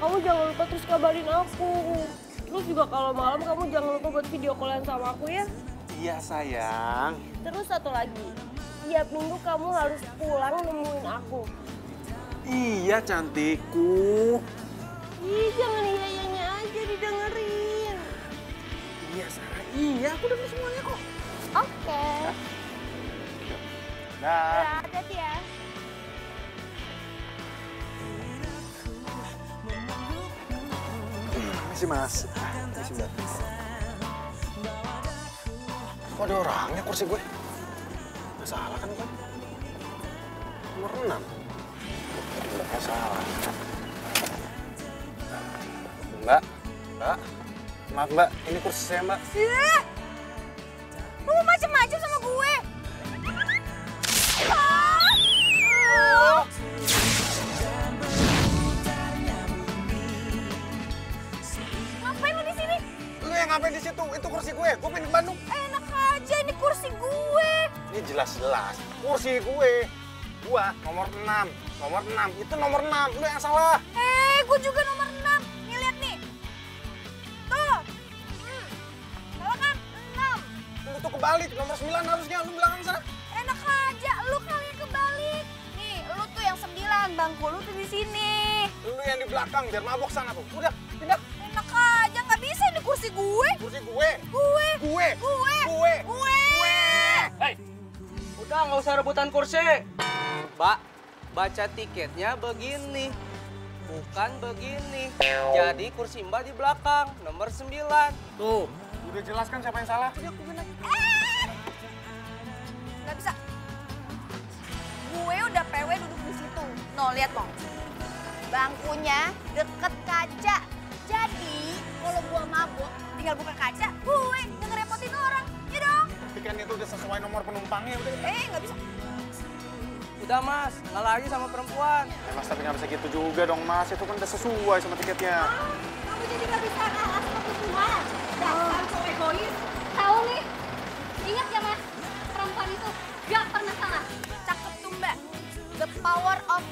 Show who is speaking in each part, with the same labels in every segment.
Speaker 1: kamu jangan lupa terus kabarin aku. Terus juga kalau malam kamu jangan lupa buat video callan sama aku ya.
Speaker 2: Iya sayang.
Speaker 1: Terus satu lagi, tiap minggu kamu harus pulang nemuin aku.
Speaker 2: Iya cantikku.
Speaker 1: Ih, jangan iya-iyanya aja didengerin.
Speaker 2: Iya Sarah, iya aku denger semuanya kok.
Speaker 1: Oke.
Speaker 2: Dah.
Speaker 1: Hati-hati ya.
Speaker 2: Masih mas. Masih mbak. Kok ada orangnya kursi gue? Nggak salah kan gue? Nomor 6. Nggak salah. Mbak, mbak. Maaf mbak, ini kursi saya mbak.
Speaker 1: Iya. Lu mau macem-macem sama gue? Ah! Ngapain lu di sini?
Speaker 2: Lu yang ngapain di situ? Itu kursi gue. Gue pengen ke Bandung.
Speaker 1: Enak aja, ini kursi gue.
Speaker 2: Ini jelas-jelas kursi gue. Gua nomor 6. Nomor 6. Itu nomor 6. Lu yang salah.
Speaker 1: Gue juga nomor 6. Nih, lihat nih. Tuh. Salah kan? 6.
Speaker 2: Lu tuh kebalik. Nomor 9 harusnya. Lu belakang sana.
Speaker 1: Enak aja, lu kali yang kebalik. Nih, lu tuh yang 9, bangku lu tuh di sini.
Speaker 2: Lu yang di belakang. Biar mabok sana tuh. Udah, pindah.
Speaker 1: Enak aja, nggak bisa ini kursi gue.
Speaker 2: Kursi gue.
Speaker 1: Gue.
Speaker 2: Gue.
Speaker 1: Gue.
Speaker 2: Gue.
Speaker 1: Gue.
Speaker 3: Hei, udah nggak usah rebutan kursi. Mbak, baca tiketnya begini, bukan begini. Jadi kursi Mbak di belakang, nomor 9. Tuh.
Speaker 2: Udah jelaskan siapa yang salah.
Speaker 1: Udah, aku bener. Nggak bisa. Gue udah PW duduk di situ. No, lihat dong. Bangkunya deket kaca. Jadi, kalau gua mabuk, tinggal buka kaca, gue nggak ngerepotin orang. Ya dong.
Speaker 2: Tapi kan itu udah sesuai nomor penumpangnya. Udah.
Speaker 1: Nggak bisa.
Speaker 3: Udah Mas, nggak lagi sama perempuan.
Speaker 2: Mas, tapi nggak bisa gitu juga dong, Mas. Itu kan udah sesuai sama tiketnya.
Speaker 1: Kamu jadi nggak bisa kalah sama perempuan. Dasar cowok egois. Tahu nih. Ingat ya Mas, perempuan itu nggak pernah salah. Cakep tuh Mbak. The power of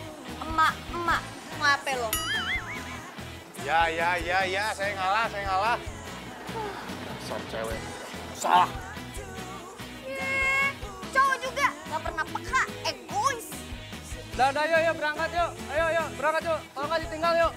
Speaker 1: emak-emak. Ngapain lo?
Speaker 2: Ya. Saya ngalah. Dasar cewek. Salah.
Speaker 1: Cowok juga nggak pernah peka, egois.
Speaker 3: Udah, yuk, berangkat yuk. Ayo, berangkat yuk. Kalau nggak ditinggal yuk.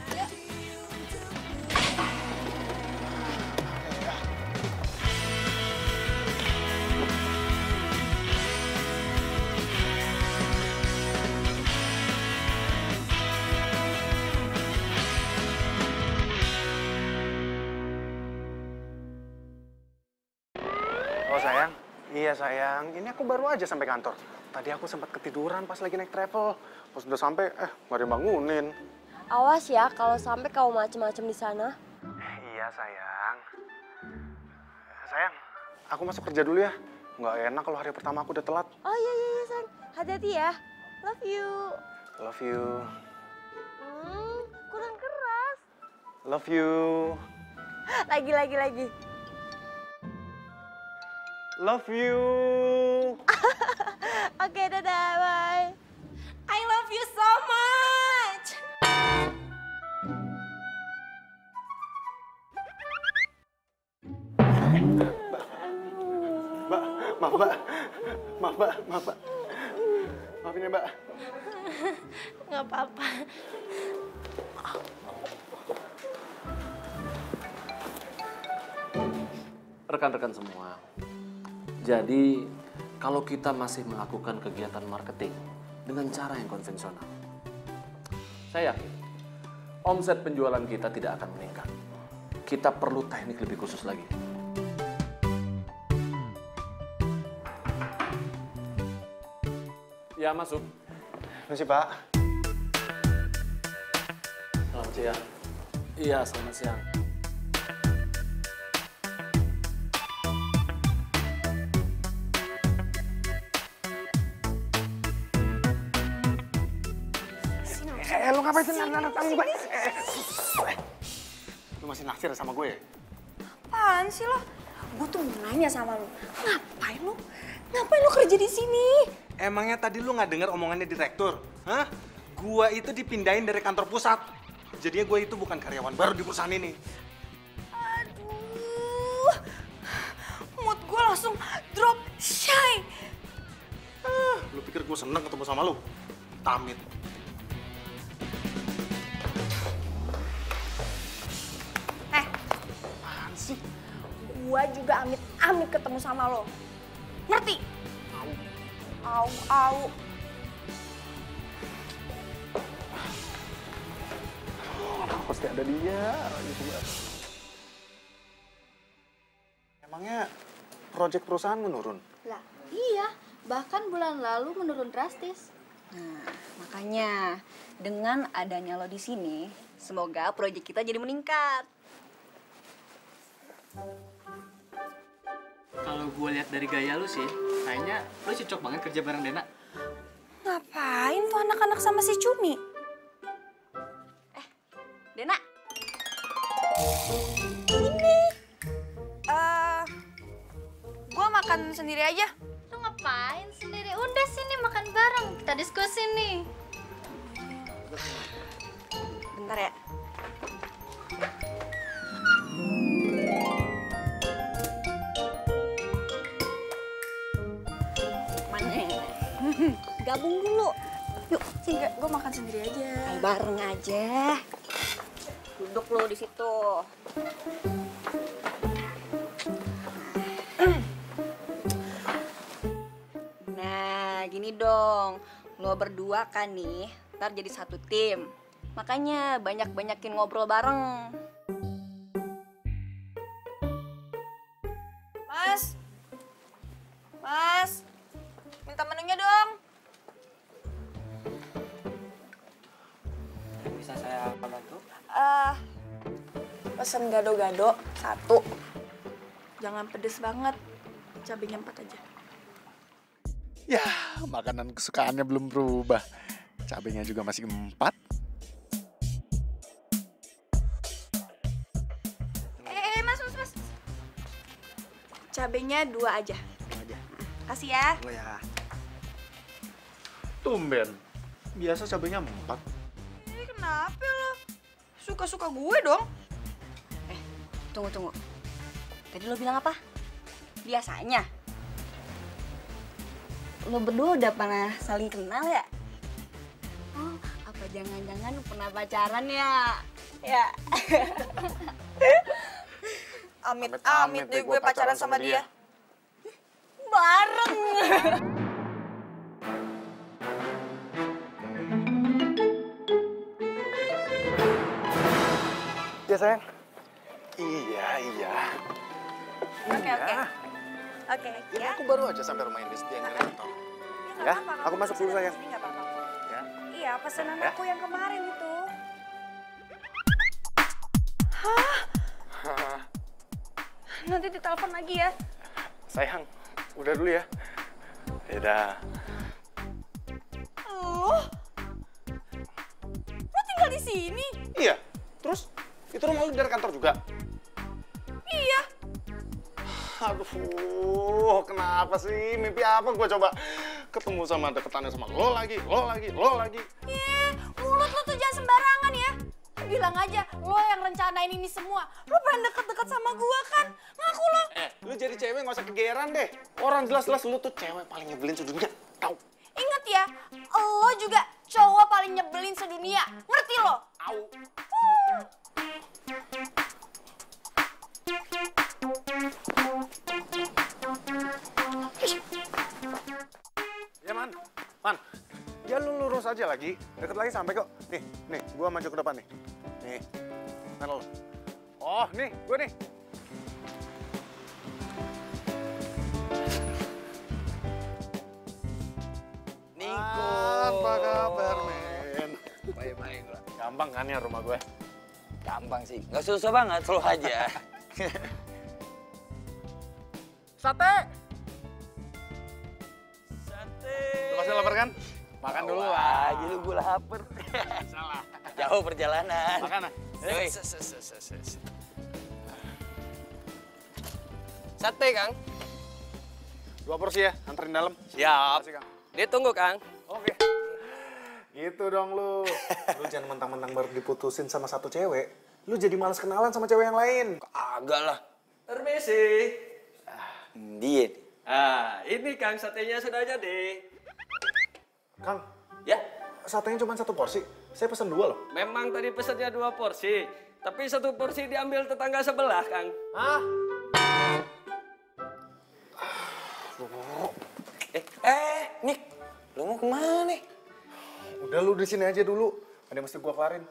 Speaker 2: Oh sayang, iya sayang. Ini aku baru aja sampai kantor. Tadi aku sempat ketiduran pas lagi naik travel. Pas udah sampai, nggak ada yang bangunin.
Speaker 1: Awas ya kalau sampai kau macem-macem di sana.
Speaker 2: Iya sayang. Sayang, aku masuk kerja dulu ya. Nggak enak kalau hari pertama aku udah telat.
Speaker 1: Oh iya sayang, hati-hati ya. Love you.
Speaker 2: Love you.
Speaker 1: Kurang keras.
Speaker 2: Love you.
Speaker 1: Lagi.
Speaker 2: Love you.
Speaker 1: Oke, dadah, bye. I love you so much.
Speaker 2: Maaf, Mbak. Maafin ya, Mbak.
Speaker 1: Nggak apa-apa.
Speaker 4: Rekan-rekan semua, jadi kalau kita masih melakukan kegiatan marketing dengan cara yang konvensional, saya yakin omset penjualan kita tidak akan meningkat. Kita perlu teknik lebih khusus lagi. Ya, masuk.
Speaker 2: Misi, Pak.
Speaker 4: Selamat siang. Iya, selamat siang.
Speaker 2: Lu ngapain sih narik tangan gue? Lu masih naksir sama gue?
Speaker 1: Apaan sih lo? Gue tuh mau nanya sama lo. Ngapain lo? Ngapain lo kerja di sini?
Speaker 2: Emangnya tadi lu nggak dengar omongannya direktur? Hah? Gua itu dipindahin dari kantor pusat. Jadinya gue itu bukan karyawan baru di perusahaan ini.
Speaker 1: Aduh, mood gue langsung drop shy.
Speaker 2: Lu pikir gue seneng ketemu sama lu? Tamit. Apaan sih?
Speaker 1: Gue juga amit-amit ketemu sama lo. Ngerti? Au.
Speaker 2: Pasti ada dia. Emangnya proyek perusahaan menurun?
Speaker 5: Lah, iya. Bahkan bulan lalu menurun drastis.
Speaker 1: Nah, makanya dengan adanya lo di sini, semoga proyek kita jadi meningkat.
Speaker 6: Kalau gue lihat dari gaya lu sih, kayaknya lu cocok banget kerja bareng Dena.
Speaker 1: Ngapain tuh anak-anak sama si Cumi? Dena. Ini. Gue makan sendiri aja.
Speaker 5: Lu ngapain sendiri? Udah sini makan bareng. Kita diskusi nih.
Speaker 1: Bentar ya. Mana ya? Gabung dulu. Yuk, sini gue makan sendiri aja. Ayo bareng aja. Duduk lo di situ. Nah, gini dong. Lo berdua kan nih, ntar jadi satu tim. Makanya banyak-banyakin ngobrol bareng. Mas, minta menunya dong.
Speaker 3: Bisa saya bantu?
Speaker 1: Pesen gado-gado 1. Jangan pedes banget. Cabenya 4 aja.
Speaker 2: Ya, makanan kesukaannya belum berubah. Cabenya juga masih 4.
Speaker 1: Mas. Cabenya 2 aja. Kasih ya.
Speaker 2: Oh ya. Tumben. Biasa cabenya 4.
Speaker 1: Ini kenapa lo? Suka-suka gue dong. Tunggu. Tadi lo bilang apa? Biasanya. Lo berdua udah pernah saling kenal ya? Oh, apa jangan-jangan pernah pacaran ya? Ya. Amit-amit deh gue pacaran sama dia. Bareng.
Speaker 2: Ya sayang. Iya.
Speaker 1: Oke,
Speaker 2: Ini
Speaker 1: ya.
Speaker 2: aku baru aja sampai rumah ini dia nyari kantor. Ya, aku masuk dulu sayang. Ya.
Speaker 1: Iya, pesanan
Speaker 2: Ya.
Speaker 1: aku yang kemarin itu. Nanti ditelepon lagi ya.
Speaker 2: Sayang, udah dulu ya. Yaudah.
Speaker 1: Oh, lo tinggal di sini?
Speaker 2: Iya. Terus itu rumah lu dari kantor juga?
Speaker 1: Iya.
Speaker 2: Aduh, kenapa sih? Mimpi apa gue coba ketemu sama deketannya sama lo lagi.
Speaker 1: Mulut lo tuh jangan sembarangan ya. Bilang aja lo yang rencanain ini semua. Lo pengen deket-deket sama gua kan? Ngaku lo.
Speaker 2: Lu jadi cewek nggak usah kegeeran deh. Orang jelas-jelas lu tuh cewek paling nyebelin sedunia. Tahu?
Speaker 1: Ingat ya, lo juga cowok paling nyebelin sedunia. Ngerti lo?
Speaker 2: Au. Ya Man. Ya lu lurus aja lagi. Deket lagi sampai kok. Nih, gua maju ke depan nih. Nih. Mana lo? Oh, nih, gua nih.
Speaker 3: Niko.
Speaker 2: Apa kabar, men?
Speaker 3: Baik-baik lah.
Speaker 2: Gampang kan ya rumah gue?
Speaker 3: Gampang sih. Nggak susah banget, slow aja.
Speaker 1: Sate.
Speaker 2: Lu pasti lapar kan? Makan dulu lah.
Speaker 3: Aja lu gue lapar.
Speaker 2: Salah.
Speaker 3: Jauh perjalanan.
Speaker 2: Makan lah.
Speaker 3: Yoi. Sate, Kang.
Speaker 2: 2 porsi ya, anterin dalam.
Speaker 3: Siap.
Speaker 2: Makasih, Kang.
Speaker 3: Ditunggu, Kang.
Speaker 2: Oke. Gitu dong lu. Lu jangan mentang-mentang baru diputusin sama satu cewek, lu jadi malas kenalan sama cewek yang lain.
Speaker 3: Agak lah.
Speaker 6: Permisi.
Speaker 3: Dia.
Speaker 6: Ini Kang satenya sudah jadi.
Speaker 2: Kang,
Speaker 6: Ya,
Speaker 2: satenya cuma satu porsi. Saya pesen 2 loh.
Speaker 6: memang tadi pesannya 2 porsi. Tapi 1 porsi diambil tetangga sebelah, Kang.
Speaker 2: Hah?
Speaker 3: Nick, lu mau kemana nih?
Speaker 2: Udah lu di sini aja dulu. Ada yang mesti gua kelarin.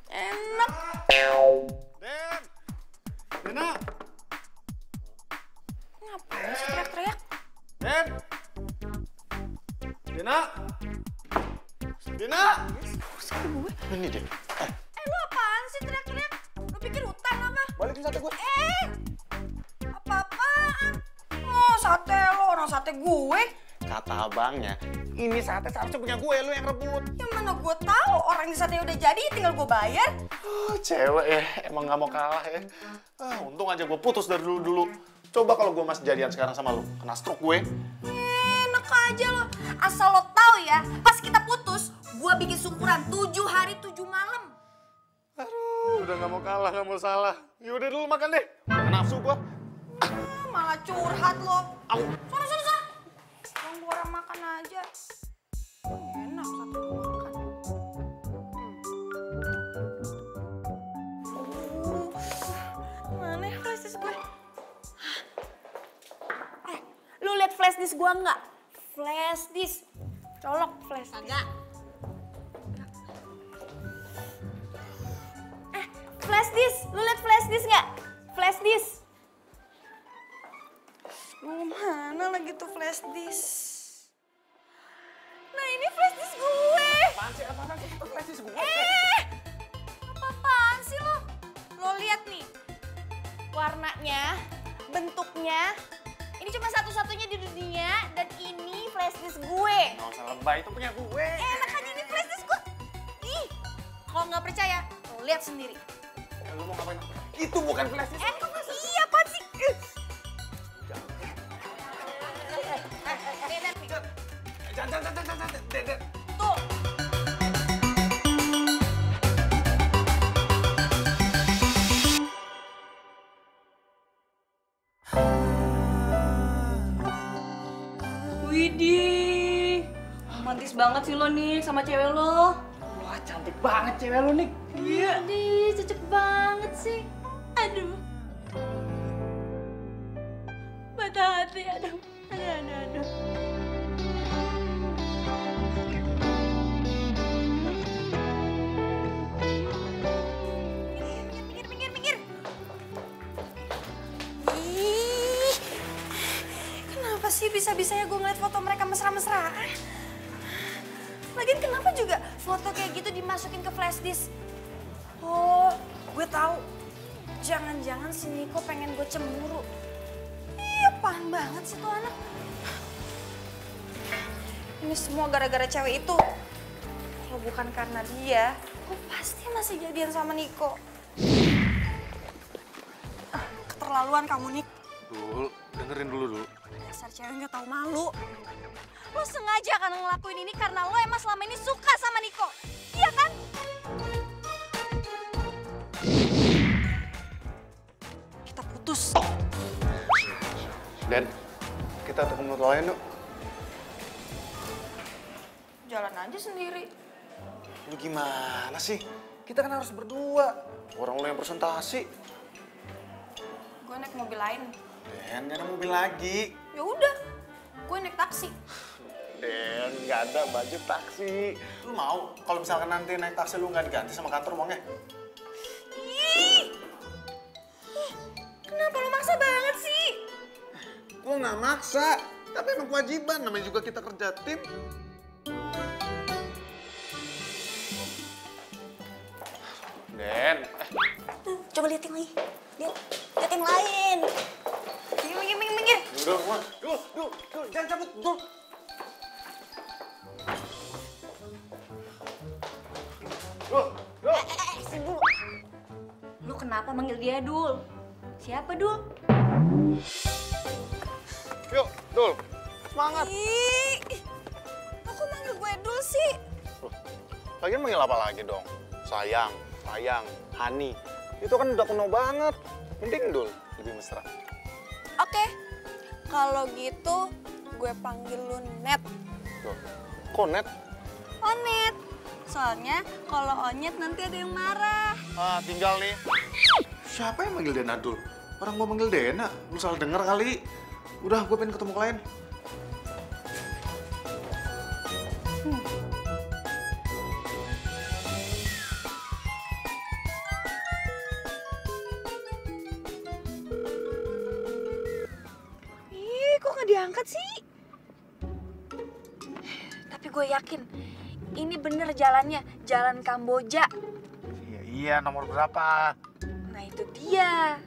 Speaker 1: Enak.
Speaker 2: Den! Dina!
Speaker 1: Ngapain sih teriak-teriak?
Speaker 2: Den! Dina! Dina! Ini deh.
Speaker 1: Lu apaan sih teriak-teriak? Lu pikir hutan apa?
Speaker 2: Balikin sate gue.
Speaker 1: Apa-apaan? Oh, sate lo, orang sate gue.
Speaker 2: Kata abangnya, ini sate seharusnya punya gue, lu yang rebut.
Speaker 1: Yang mana gue tahu orang di sate udah jadi, tinggal gue bayar.
Speaker 2: Cewek ya, emang gak mau kalah ya. Untung aja gue putus dari dulu-dulu. Coba kalau gue masih jadian sekarang sama lu, kena stroke gue.
Speaker 1: Enak aja lo. Asal lo tahu ya, pas kita putus, gue bikin syukuran 7 hari 7 malam.
Speaker 2: Aduh, udah gak mau kalah, gak mau salah. Yaudah dulu makan deh, udah nafsu gue.
Speaker 1: Malah curhat lo. Sana. Yang gue orang makan aja. Enak sate gue makan. Mana ya flash disk gue? Lu liat flash disk gue nggak? Flash disk. Colok flash disk. Agak. Flash disk. Lu liat flash disk nggak? Flash disk. Mana lagi tuh flash disk? Nah ini flash disk gue.
Speaker 2: Apaan sih? Apaan sih? Itu flash disk gue.
Speaker 1: Apa-apaan sih lo? Lo lihat nih. Warnanya, bentuknya. Ini cuma satu-satunya di dunia dan ini flash disk gue.
Speaker 2: Gak usah lebay, itu punya gue.
Speaker 1: Enak aja ini flash disk gue. Ih, kalau nggak percaya, lo lihat sendiri.
Speaker 2: Lu mau ngapain? Itu bukan flash disk.
Speaker 1: Iya, apaan sih?
Speaker 2: Jangan.
Speaker 1: Tuh.
Speaker 7: Widih, romantis banget sih lo nih sama cewek lo.
Speaker 6: Wah, cantik banget cewek lu, Nick.
Speaker 7: Iya.
Speaker 5: Widih, cocok banget sih. Aduh. Patah hati, aduh.
Speaker 1: Minggir. Ih, kenapa sih bisa-bisanya gue ngeliat foto mereka mesra-mesraan? Lagian kenapa juga foto kayak gitu dimasukin ke flash disk? Oh, gue tahu. Jangan-jangan si Niko pengen gue cemburu. Iya, apaan banget sih tuh anak. Ini semua gara-gara cewek itu. Kalau bukan karena dia, gue pasti masih jadian sama Niko. Keterlaluan kamu, Nik.
Speaker 2: Dul, dengerin dulu.
Speaker 1: Dasar cewek nggak tahu malu. Lo sengaja kan ngelakuin ini karena lo emang selama ini suka sama Niko. Iya kan? Kita putus.
Speaker 2: Dan kita ketemu lain yuk.
Speaker 1: Jalan aja sendiri.
Speaker 2: Lu gimana sih? Kita kan harus berdua. Orang lu yang presentasi.
Speaker 1: Gue naik mobil lain.
Speaker 2: Den, gak ada mobil lagi.
Speaker 1: Ya udah, gue naik taksi.
Speaker 2: Den, gak ada budget taksi. Lu mau kalau misalkan nanti naik taksi lu gak diganti sama kantor uangnya?
Speaker 1: Ih, kenapa lo maksa banget sih?
Speaker 2: Gue gak maksa, tapi emang kewajiban. Namanya juga kita kerja tim. Den,
Speaker 1: Coba lihat yang lain. Lihat yang lain. Minggir.
Speaker 2: Dul, jangan cabut, Dul. Dul.
Speaker 1: Sini dulu.
Speaker 7: Lu kenapa manggil dia Dul? Siapa Dul?
Speaker 2: Yuk, Dul. semangat.
Speaker 1: Ih, aku manggil gue Dul sih.
Speaker 2: Loh, lagian manggil apa lagi dong? Sayang, Hani. Itu kan udah kuno banget. Mending Dul, lebih mesra.
Speaker 1: Oke, kalau gitu gue panggil lu Net.
Speaker 2: Loh, kok Net?
Speaker 1: Onet. Soalnya kalau Onyet nanti ada yang marah.
Speaker 2: Ah, tinggal nih. Siapa yang manggil Dena Dul? Orang gua manggil Dena, lu salah denger kali. Udah, gue pengen ketemu klien.
Speaker 1: Ih, kok nggak diangkat sih? Tapi gue yakin ini bener jalannya, jalan Kamboja.
Speaker 2: Iya, nomor berapa?
Speaker 1: Nah itu dia.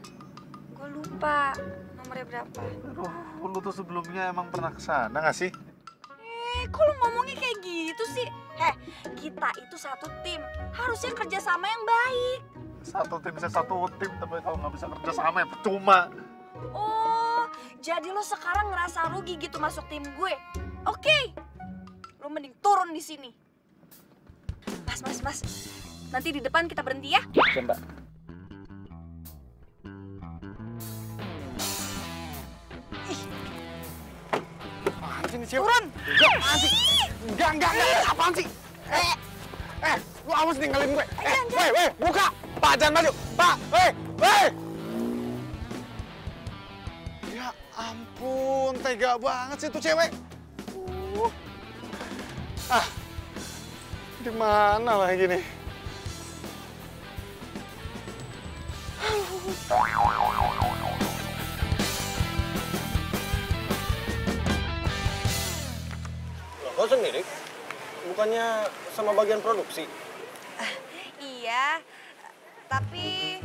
Speaker 1: Gue lupa nomornya berapa.
Speaker 2: Aduh, lu tuh sebelumnya emang pernah kesana nggak sih?
Speaker 1: Kok lu ngomongnya kayak gitu sih? Kita itu satu tim. Harusnya kerjasama yang baik.
Speaker 2: Satu tim bisa satu tim, tapi kalau nggak bisa kerja sama ya percuma.
Speaker 1: Oh, jadi lo sekarang ngerasa rugi gitu masuk tim gue? Oke. Lo mending turun di sini. Mas. Nanti di depan kita berhenti ya.
Speaker 3: Oke, Mbak.
Speaker 2: Apaan sih nih, Sil?
Speaker 1: Turun.
Speaker 2: Apaan sih? Enggak. Apaan sih? Lu awas ninggalin gue. Weh, buka. Pak, jangan maju. Pak, weh. Ya ampun, tega banget sih tuh cewek. Di mana lagi nih?
Speaker 6: Loh, kau sendiri? Bukannya sama bagian produksi?
Speaker 1: Iya, tapi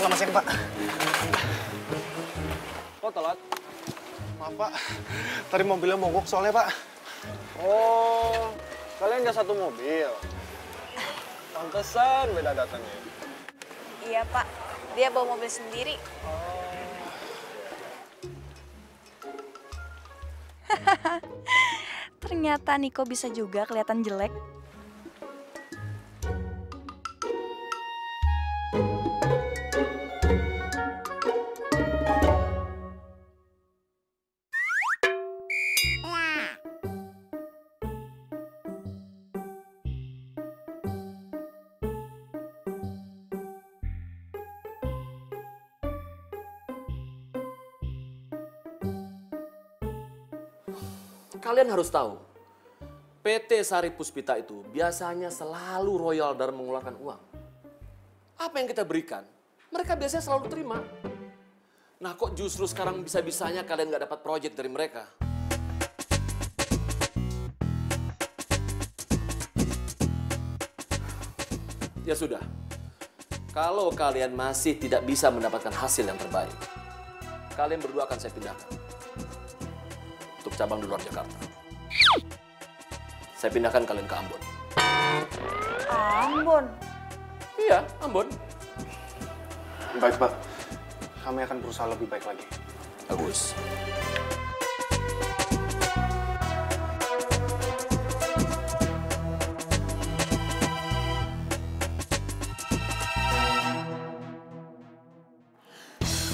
Speaker 2: Selamat siang, Pak.
Speaker 6: Kok telat?
Speaker 2: Maaf, Pak. Tadi mobilnya mogok soalnya, Pak.
Speaker 6: Oh, kalian nggak satu mobil? Pantesan beda datanya.
Speaker 1: iya Pak, dia bawa mobil sendiri. Ternyata Niko bisa juga kelihatan jelek.
Speaker 4: Kalian harus tahu, PT Sari Puspita itu biasanya selalu royal dalam mengeluarkan uang. Apa yang kita berikan, mereka biasanya selalu terima. Nah kok justru sekarang bisa-bisanya kalian nggak dapat proyek dari mereka? Ya sudah, kalau kalian masih tidak bisa mendapatkan hasil yang terbaik, kalian berdua akan saya pindahkan untuk cabang di luar Jakarta. Saya pindahkan kalian ke Ambon.
Speaker 1: Ambon?
Speaker 4: Iya, Ambon.
Speaker 2: Baik, Pak. Kami akan berusaha lebih baik lagi.
Speaker 4: Bagus.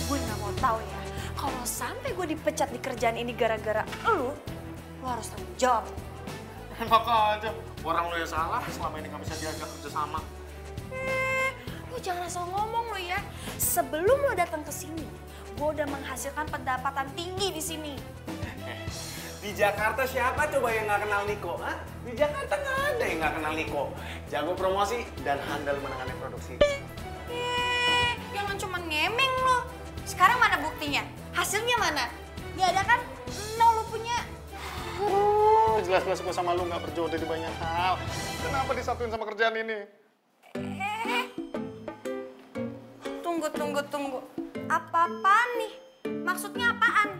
Speaker 1: Gue nggak mau tahu ya, kalau sampai gue dipecat di kerjaan ini gara-gara lu harus tanggung jawab.
Speaker 2: Enak aja. Orang lo yang salah, selama ini nggak bisa diajak kerja sama.
Speaker 1: Lu jangan asal ngomong lo ya. Sebelum lo datang ke sini, gue udah menghasilkan pendapatan tinggi di sini.
Speaker 6: Di Jakarta siapa coba yang nggak kenal Niko? Hah? Di Jakarta nggak ada yang nggak kenal Niko. Jago promosi dan handal menangani produksi.
Speaker 1: Jangan cuma ngemeng lo. Sekarang mana buktinya? Hasilnya mana? Gak ada kan? Lo punya.
Speaker 2: Jelas-jelas gue sama lu nggak berjodoh di banyak hal. Kenapa disatuin sama kerjaan ini?
Speaker 1: Tunggu. Apa-apaan nih? Maksudnya apaan?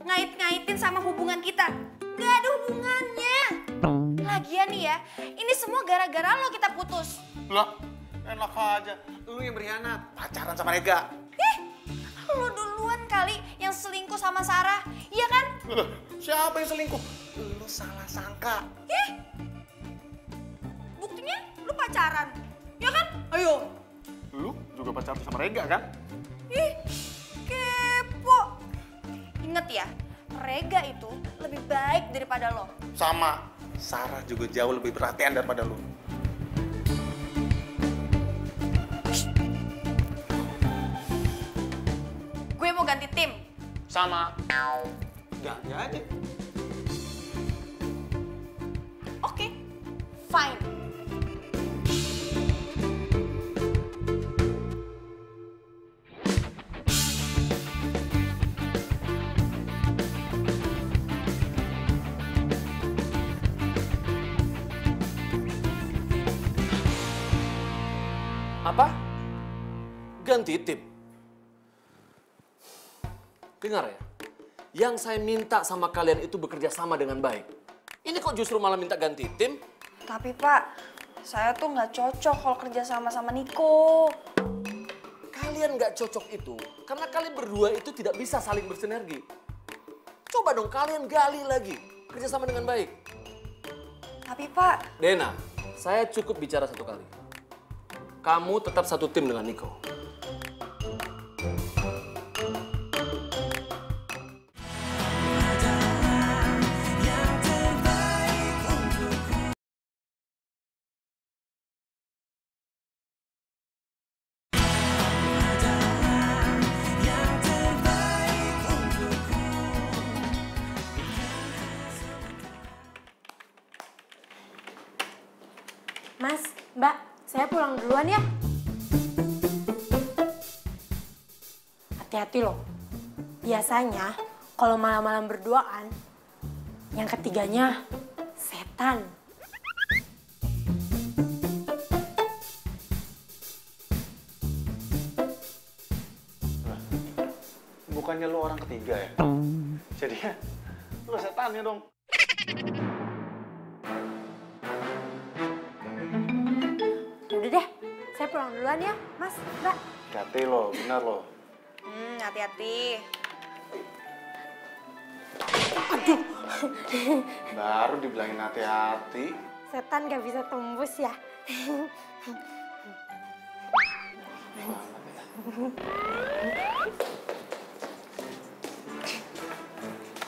Speaker 1: Ngait-ngaitin sama hubungan kita? Gak ada hubungannya. Lagian nih ya, ini semua gara-gara lo kita putus.
Speaker 2: Lah, enak aja. Lu yang berkhianat, pacaran sama Rega.
Speaker 1: Lu duluan kali yang selingkuh sama Sarah, iya kan?
Speaker 2: Siapa yang selingkuh? Lu salah sangka.
Speaker 1: Buktinya lu pacaran, ya kan? Ayo.
Speaker 2: Lu juga pacaran sama Rega kan?
Speaker 1: Ih, kepo. Ingat ya, Rega itu lebih baik daripada lo.
Speaker 2: Sama, Sarah juga jauh lebih perhatian daripada lu.
Speaker 1: Gue mau ganti tim.
Speaker 2: Sama. Ganti aja.
Speaker 1: Oke, fine.
Speaker 4: Apa? Ganti tim? Dengar ya, yang saya minta sama kalian itu bekerja sama dengan baik. Ini kok justru malah minta ganti tim?
Speaker 7: Tapi Pak, saya tuh nggak cocok kalau kerja sama Niko.
Speaker 4: Kalian nggak cocok itu karena kalian berdua itu tidak bisa saling bersinergi. Coba dong kalian gali lagi, kerja sama dengan baik.
Speaker 7: Tapi Pak,
Speaker 4: Dena, saya cukup bicara satu kali. Kamu tetap satu tim dengan Niko.
Speaker 8: Mas, Mbak, saya pulang duluan ya. Hati-hati loh. Biasanya kalau malam-malam berduaan, yang ketiganya setan.
Speaker 2: Bukannya lu orang ketiga ya? Jadi ya, lu setannya dong.
Speaker 8: Udah deh, saya pulang duluan ya, Mas, Mbak.
Speaker 2: Hati lo, benar lo.
Speaker 1: Hati-hati.
Speaker 2: Baru dibilangin hati-hati.
Speaker 8: Setan gak bisa tembus ya.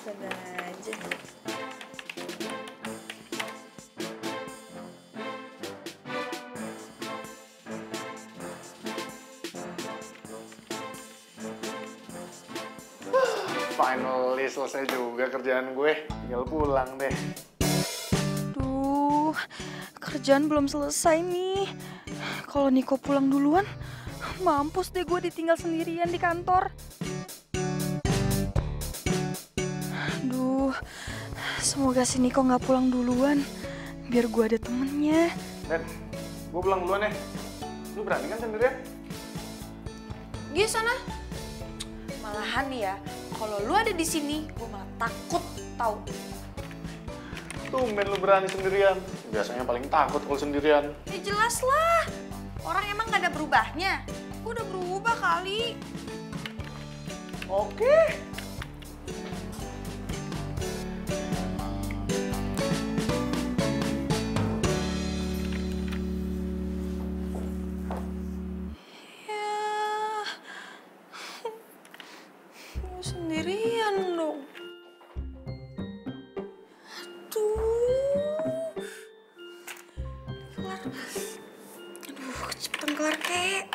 Speaker 1: Sadar aja.
Speaker 2: Finally selesai juga kerjaan gue. Tinggal pulang deh.
Speaker 7: duh, kerjaan belum selesai nih. Kalau Niko pulang duluan, mampus deh gue ditinggal sendirian di kantor. Duh, semoga si Niko nggak pulang duluan, biar gue ada temennya.
Speaker 2: Dan, gue pulang duluan ya. Lu berani kan sendirian?
Speaker 1: Gi sana. Malahan nih ya, kalau lu ada di sini, gue malah takut tahu.
Speaker 2: Tumben lu berani sendirian. Biasanya paling takut kalau sendirian.
Speaker 1: Ya jelas lah. Orang emang gak ada berubahnya. Gue udah berubah kali.
Speaker 2: Oke.
Speaker 1: Ya, lu sendirian dong. Aduh. Kelar. Aduh, cepetan kelar kek.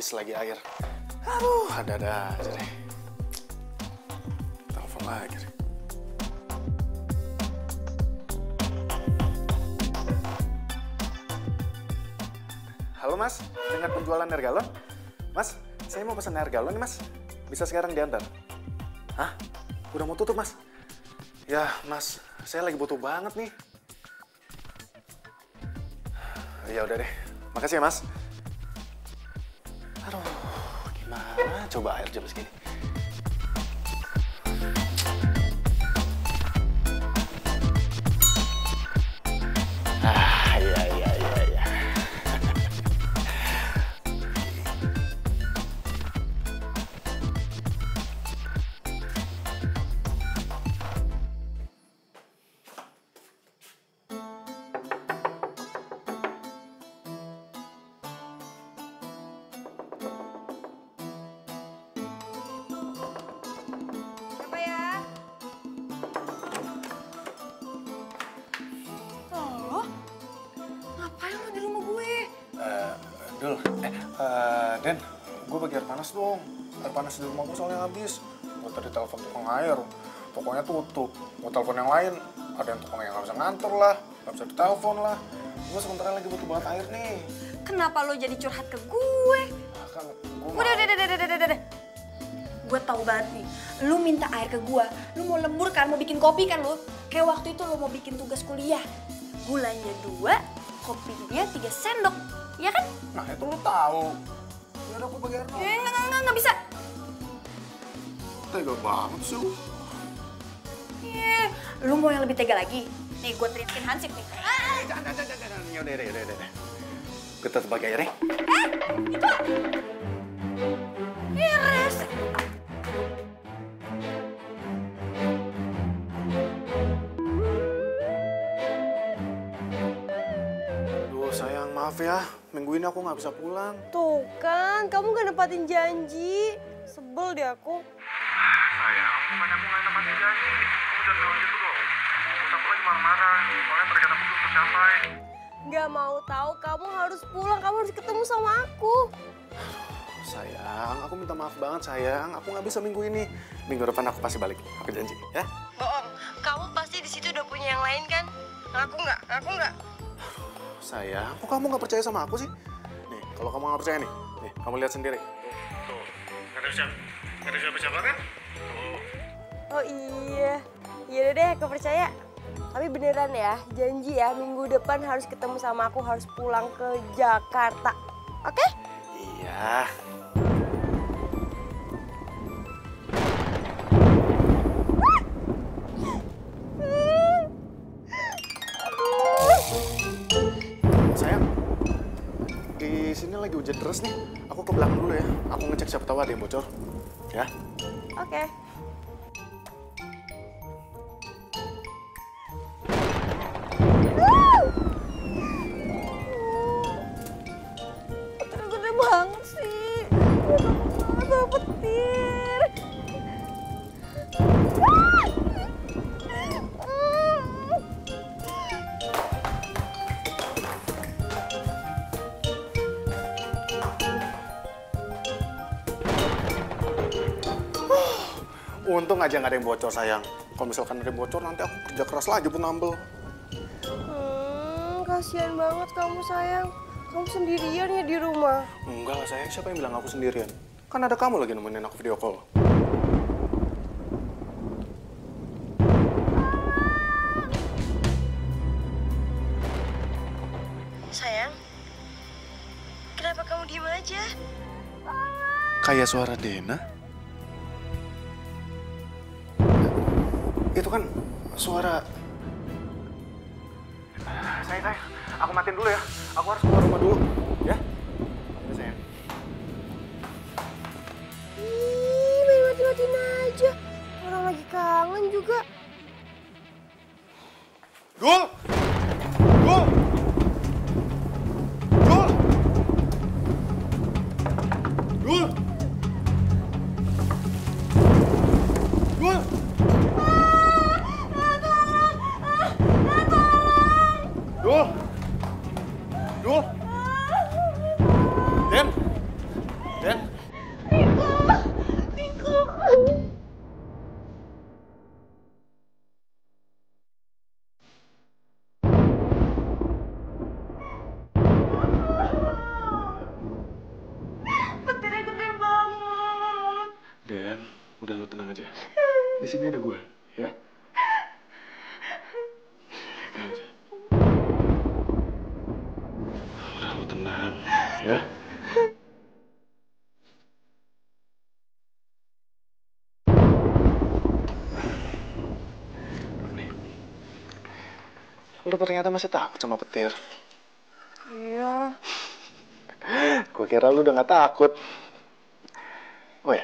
Speaker 2: habis lagi air. Aduh, ada-ada aja deh. Telepon lagi deh. Halo mas, dengan penjualan air galon? Mas, saya mau pesan air galon nih mas. Bisa sekarang diantar? Hah? Udah mau tutup mas? Ya mas, saya lagi butuh banget nih. Ya udah deh, makasih ya mas. Aduh, gimana coba air jam segini? Iya.
Speaker 1: Siapa ya? Lo? Ngapain lo di rumah gue?
Speaker 2: Dul, Den, gue bagi air panas dong. Air panas di rumah gue soalnya habis. Gue tadi telepon tukang air, tokonya tutup. Gue telepon yang lain, ada yang tukang yang nggak bisa ngantor lah, nggak bisa ditelepon lah. Gue sebentar lagi butuh banget air nih.
Speaker 1: Kenapa lo jadi curhat ke gue?
Speaker 2: Kan gue
Speaker 1: Udah. Gue tahu banget nih, lu minta air ke gue, lu mau lembur kan, mau bikin kopi kan lu? Kayak waktu itu lu mau bikin tugas kuliah. Gulanya 2, kopinya 3 sendok, ya kan?
Speaker 2: Nah itu lu tahu. Ya udah gue bagi air panas.
Speaker 1: Nggak bisa.
Speaker 2: Tega banget sih lu.
Speaker 1: Lu mau yang lebih tega lagi? Nih gue teriakin Hansip nih.
Speaker 2: Jangan. Ya udah. Gue tetap bagi airnya.
Speaker 1: Iris.
Speaker 2: Duh sayang, maaf ya. Minggu ini aku nggak bisa pulang.
Speaker 9: Tuh kan, kamu gak nepatin janji. Sebel deh aku.
Speaker 10: Sayang, bukannya aku nggak nepatin janji. Kamu jangan bilang gitu dong. Terus aku lagi marah-marah, soalnya target aku belum tercapai.
Speaker 9: Gak mau tahu, kamu harus pulang, kamu harus ketemu sama aku.
Speaker 2: Sayang, aku minta maaf banget sayang. Aku nggak bisa minggu ini. Minggu depan aku pasti balik. Aku janji, ya.
Speaker 9: Bohong, kamu pasti di situ udah punya yang lain kan? Ngaku nggak?
Speaker 2: Sayang, kok kamu nggak percaya sama aku sih? Nih, kalau kamu nggak percaya nih, kamu lihat sendiri.
Speaker 10: Tuh, nggak ada siapa-siapa kan? Tuh.
Speaker 9: Oh iya, iya deh, aku percaya. Tapi beneran ya, janji ya minggu depan harus ketemu sama aku, harus pulang ke Jakarta. Oke?
Speaker 2: Iya. Sayang, di sini lagi hujan deras nih. Aku ke belakang dulu ya. Aku ngecek siapa tahu ada yang bocor. Ya.
Speaker 9: Oke.
Speaker 7: Gede banget sih. Sama petir.
Speaker 2: Untung aja nggak ada yang bocor sayang. Kalau misalkan ada yang bocor nanti aku kerja keras lagi pun nambel.
Speaker 9: Kasihan banget kamu sayang. Kamu sendirian ya di rumah.
Speaker 2: Enggak lah sayang, siapa yang bilang aku sendirian? Kan ada kamu lagi nemenin aku video call.
Speaker 9: Sayang, kenapa kamu diem aja?
Speaker 2: Kayak suara Dena. Itu kan suara... Sayang, aku matiin dulu ya. Aku harus keluar rumah dulu, ya? Ya sayang.
Speaker 9: Ih, main mati-matiin aja. Orang lagi kangen juga.
Speaker 2: Dul! Dul! Dul! Dul! Dul! Dul! Dul! Den! Dan, udah lu tenang aja. Di sini ada gue, ya. Tenang aja. Udah lu tenang, ya. Nih. Lu ternyata masih takut sama petir.
Speaker 9: Iya.
Speaker 2: Gue kira lu udah gak takut. Oh ya,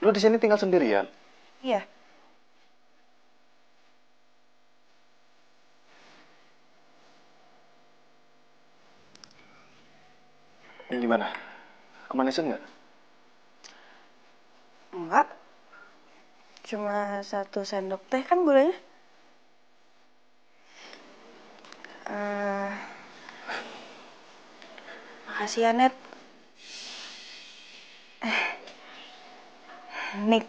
Speaker 2: lu di sini tinggal sendirian?
Speaker 9: Iya.
Speaker 2: Ini gimana? Kemanisan nggak?
Speaker 9: Enggak. Cuma 1 sendok teh kan gulanya. Makasih ya, Net. Nick.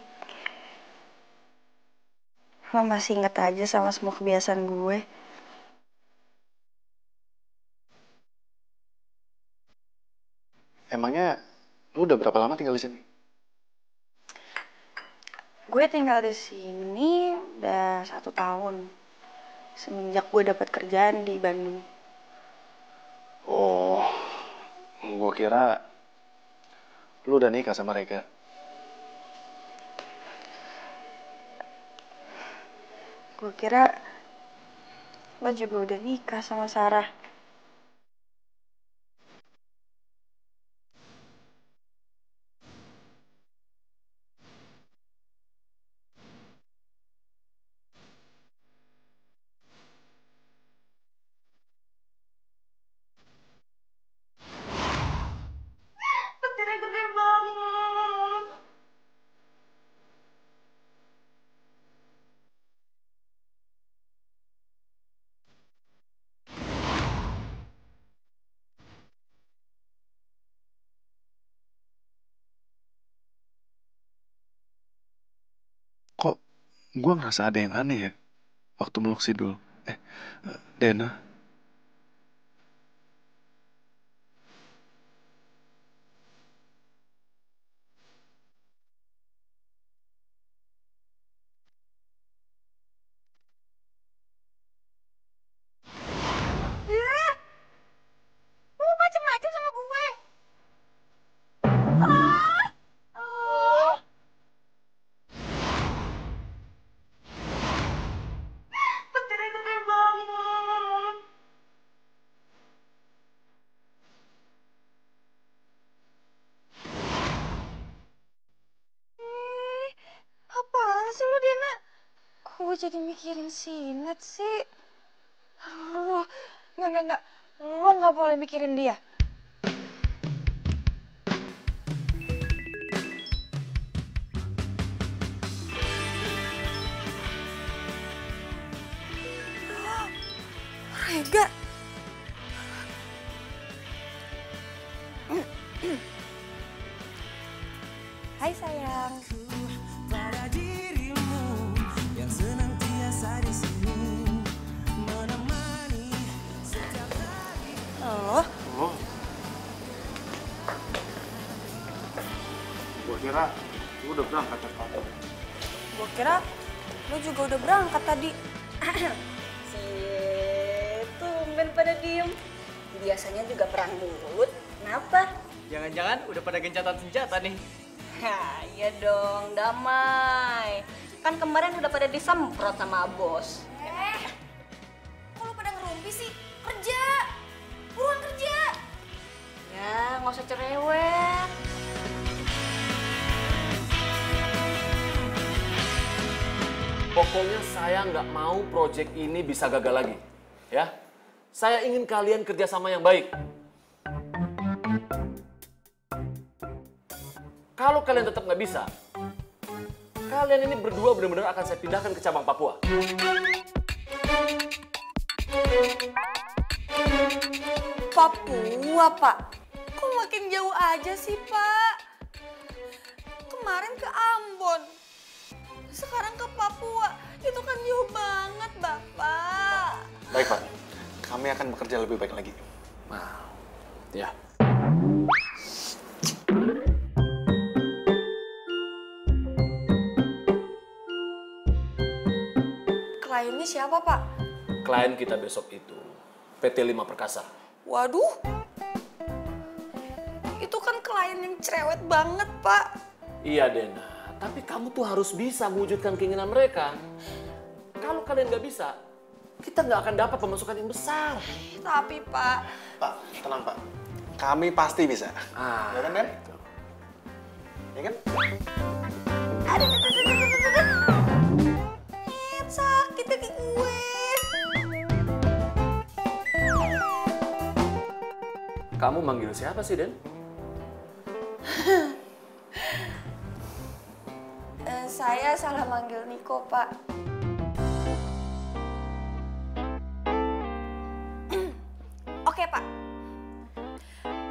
Speaker 9: Lo masih inget aja sama semua kebiasaan gue.
Speaker 2: Emangnya lu udah berapa lama tinggal di sini?
Speaker 9: Gue tinggal di sini udah 1 tahun. Semenjak gue dapat kerjaan di Bandung.
Speaker 2: Oh, gue kira lu udah nikah sama Rega.
Speaker 9: Gue kira lo juga udah nikah sama Sarah. Petirnya gede banget.
Speaker 2: Kok gue ngerasa ada yang aneh ya? Waktu meluk Sidul. Dena.
Speaker 9: Lo macem-macem sama gue. Petirnya gede banget. Apaan sih lo, Dena? Kok gue jadi mikirin si Net sih? Aduh, enggak. Lo nggak boleh mikirin dia. Rega. Hai sayang.
Speaker 11: Pada dirimu yang senantiasa di sini menemani setiap hari.
Speaker 9: Halo?
Speaker 2: Oh. Gue kira lu udah berangkat ke kantor.
Speaker 9: Gue kira lo juga udah berangkat tadi.
Speaker 1: Tumben pada diem. Biasanya juga perang mulut. Kenapa?
Speaker 3: Jangan-jangan udah pada gencatan senjata nih.
Speaker 1: Ya, iya dong, damai. Kan kemarin udah pada disemprot sama bos. Kok lu pada ngerumpi sih? Kerja! Buruan kerja! Ya, nggak usah cerewet.
Speaker 4: Pokoknya saya nggak mau proyek ini bisa gagal lagi. Ya, saya ingin kalian kerjasama yang baik. Kalau kalian tetap nggak bisa, kalian ini berdua benar-benar akan saya pindahkan ke cabang Papua.
Speaker 7: Papua, Pak? Kok makin jauh aja sih, Pak? Kemarin ke Ambon, sekarang ke Papua. Itu kan jauh banget, Bapak.
Speaker 2: Baik, Pak. Kami akan bekerja lebih baik lagi.
Speaker 4: Nah, ya.
Speaker 7: Kliennya siapa, Pak?
Speaker 4: Klien kita besok itu PT 5 Perkasa.
Speaker 7: Waduh. Itu kan klien yang cerewet banget, Pak.
Speaker 4: Iya, Dena. Tapi kamu tuh harus bisa mewujudkan keinginan mereka. Kalau kalian nggak bisa, kita nggak akan dapat pemasukan yang besar.
Speaker 7: Tapi, Pak.
Speaker 6: Pak, tenang Pak. Kami pasti bisa. Ya kan, Den? Ya kan?
Speaker 7: Sakit kaki gue.
Speaker 4: Kamu manggil siapa sih, Den?
Speaker 7: Saya salah manggil Niko, Pak. Oke, Pak.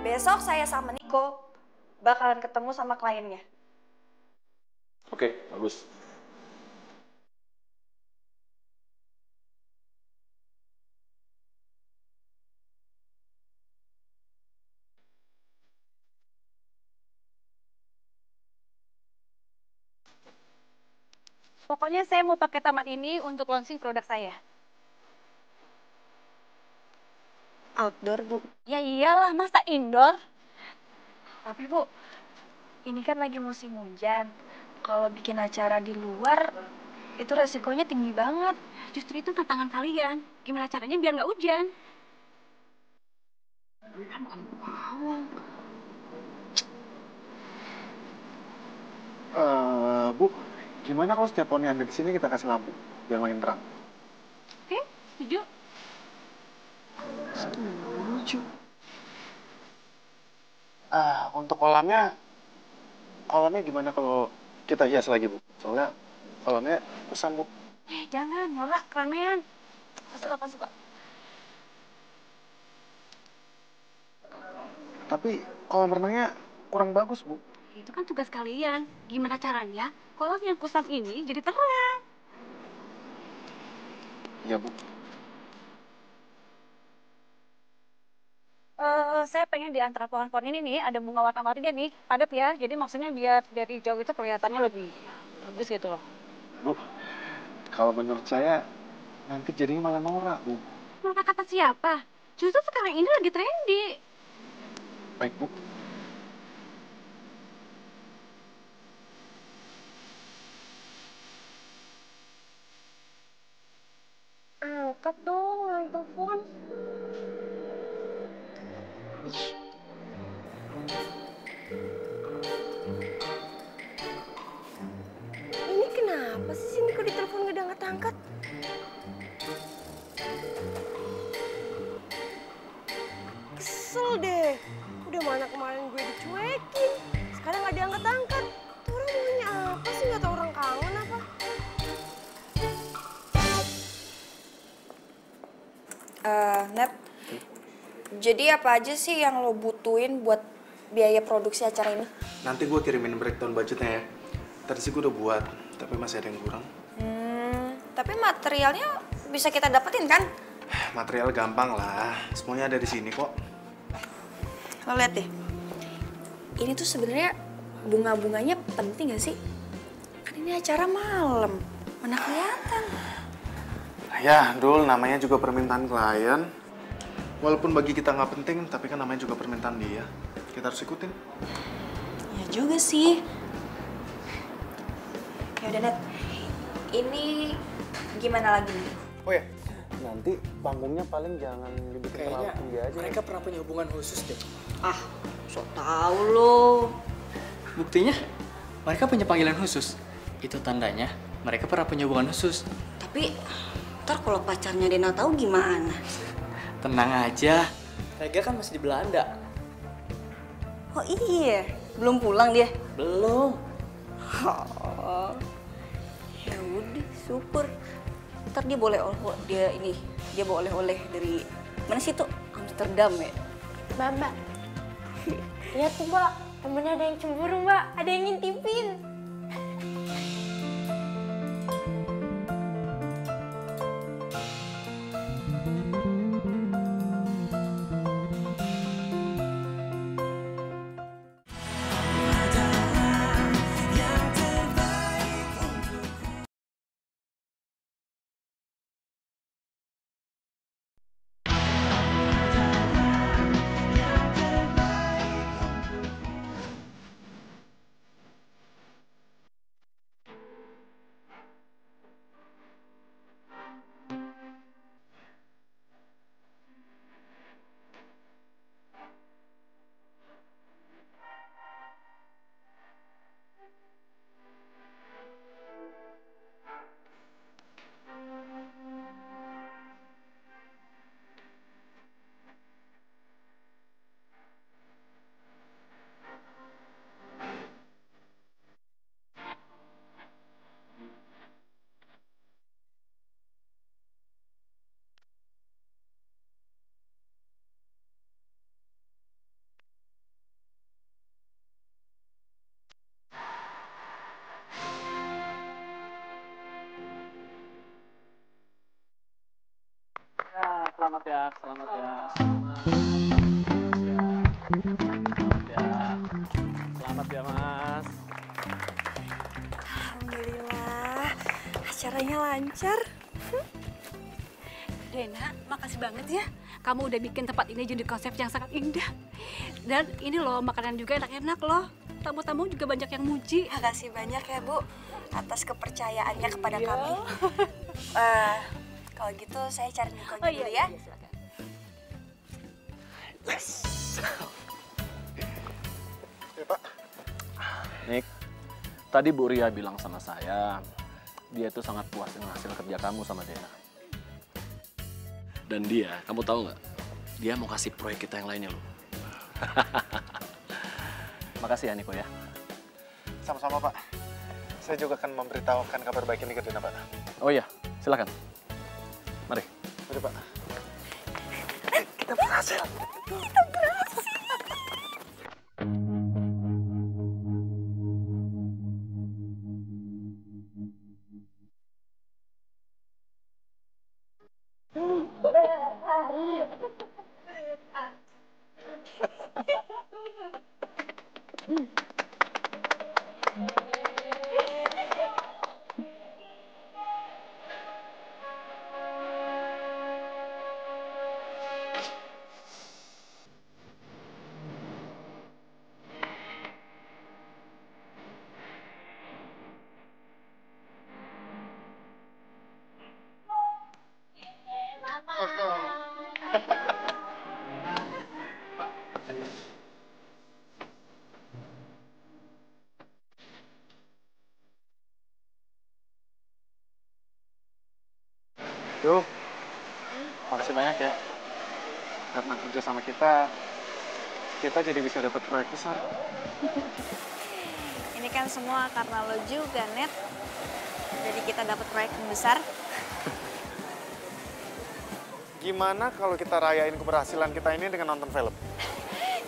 Speaker 7: Besok saya sama Niko bakalan ketemu sama kliennya.
Speaker 4: Oke, bagus.
Speaker 12: Pokoknya saya mau pakai taman ini untuk launching produk saya.
Speaker 7: Outdoor, Bu.
Speaker 12: Ya iyalah, masa indoor? Tapi Bu, ini kan lagi musim hujan. Kalau bikin acara di luar, itu resikonya tinggi banget. Justru itu tantangan kalian. Gimana caranya biar nggak hujan?
Speaker 2: Bu, gimana kalau setiap pohon yang ada di sini kita kasih lampu biar makin terang?
Speaker 12: Oke, setuju.
Speaker 2: Setuju. Untuk kolamnya gimana kalau kita hias lagi, Bu? Soalnya kolamnya besar, Bu.
Speaker 12: Jangan, norak, keramaian. Apa suka?
Speaker 2: Tapi kolam renangnya kurang bagus, Bu.
Speaker 12: Itu kan tugas kalian. Gimana caranya kolam yang kusam ini jadi terang?
Speaker 2: Iya, Bu.
Speaker 12: Saya pengen di antara pohon-pohon ini nih ada bunga warna-warninya nih, padat ya. Jadi maksudnya biar dari jauh itu kelihatannya lebih bagus gitu loh.
Speaker 2: Bu, kalau menurut saya nanti jadinya malah norak, Bu.
Speaker 12: Norak kata siapa? Justru sekarang ini lagi trendy.
Speaker 2: Baik, Bu.
Speaker 12: Angkat dong, telepon.
Speaker 9: Ini kenapa sih sini kok ditelepon nggak diangkat-angkat? Kesel deh. Udah mana kemarin gue dicuekin. Sekarang nggak diangkat-angkat. Tuh orang maunya apa sih? Nggak tau orang kangen apa?
Speaker 7: Net. Jadi apa aja sih yang lo butuhin buat biaya produksi acara ini?
Speaker 6: Nanti gue kirimin breakdown budgetnya ya. Tadi sih gue udah buat, tapi masih ada yang kurang.
Speaker 7: Tapi materialnya bisa kita dapetin kan?
Speaker 6: Material gampang lah, semuanya ada di sini kok.
Speaker 7: Lo lihat deh. Ini tuh sebenarnya bunga-bunganya penting gak sih? Kan ini acara malam, mana kelihatan.
Speaker 6: Ya, Dul, namanya juga permintaan klien. Walaupun bagi kita nggak penting, tapi kan namanya juga permintaan dia. Kita harus ikutin.
Speaker 7: Ya juga sih. Ya udah, Net. Ini gimana lagi nih?
Speaker 2: Oh ya, nanti panggungnya paling jangan dibikin terlalu
Speaker 3: Kayaknya
Speaker 2: tinggi aja.
Speaker 3: mereka pernah punya hubungan khusus deh.
Speaker 7: So tau lo.
Speaker 3: Buktinya, mereka punya panggilan khusus. Itu tandanya mereka pernah punya hubungan khusus.
Speaker 7: Tapi ntar kalau pacarnya Dena tahu gimana?
Speaker 3: Tenang aja, Rega kan masih di Belanda.
Speaker 7: Oh iya, belum pulang dia?
Speaker 3: Belum.
Speaker 7: Oh, ya udah, syukur. Ntar dia boleh dia bawa oleh-oleh dari mana sih tuh? Amsterdam ya.
Speaker 8: Mbak. Iya tuh, Mbak. Temennya ada yang cemburu, Mbak. Ada yang ngintipin.
Speaker 4: Selamat ya. Selamat ya. Selamat ya, Mas.
Speaker 7: Alhamdulillah, acaranya lancar.
Speaker 13: Dena, makasih banget ya. Kamu udah bikin tempat ini jadi konsep yang sangat indah. Dan ini loh, makanan juga enak-enak loh. Tamu-tamu juga banyak yang muji.
Speaker 7: Makasih banyak ya, Bu, atas kepercayaannya kepada kami. Kalau gitu saya cari Niko dulu ya.
Speaker 2: Yes. Ya, Pak.
Speaker 4: Nik, tadi Bu Ria bilang sama saya, dia itu sangat puas dengan hasil kerja kamu sama Dena. Dan dia, kamu tahu nggak? Dia mau kasih proyek kita yang lainnya loh. Makasih ya Niko ya.
Speaker 2: Sama-sama, Pak. Saya juga akan memberitahukan kabar baik ini ke Dena, Pak.
Speaker 4: Oh iya, silakan. Mari.
Speaker 2: Mari, Pak. Kita berhasil.
Speaker 7: Kita berhasil.
Speaker 2: Duh, makasih banyak ya. Karena kerja sama kita jadi bisa dapat proyek besar.
Speaker 1: Ini kan semua karena lo juga, Net. Jadi kita dapat proyek yang besar.
Speaker 2: Gimana kalau kita rayain keberhasilan kita ini dengan nonton film?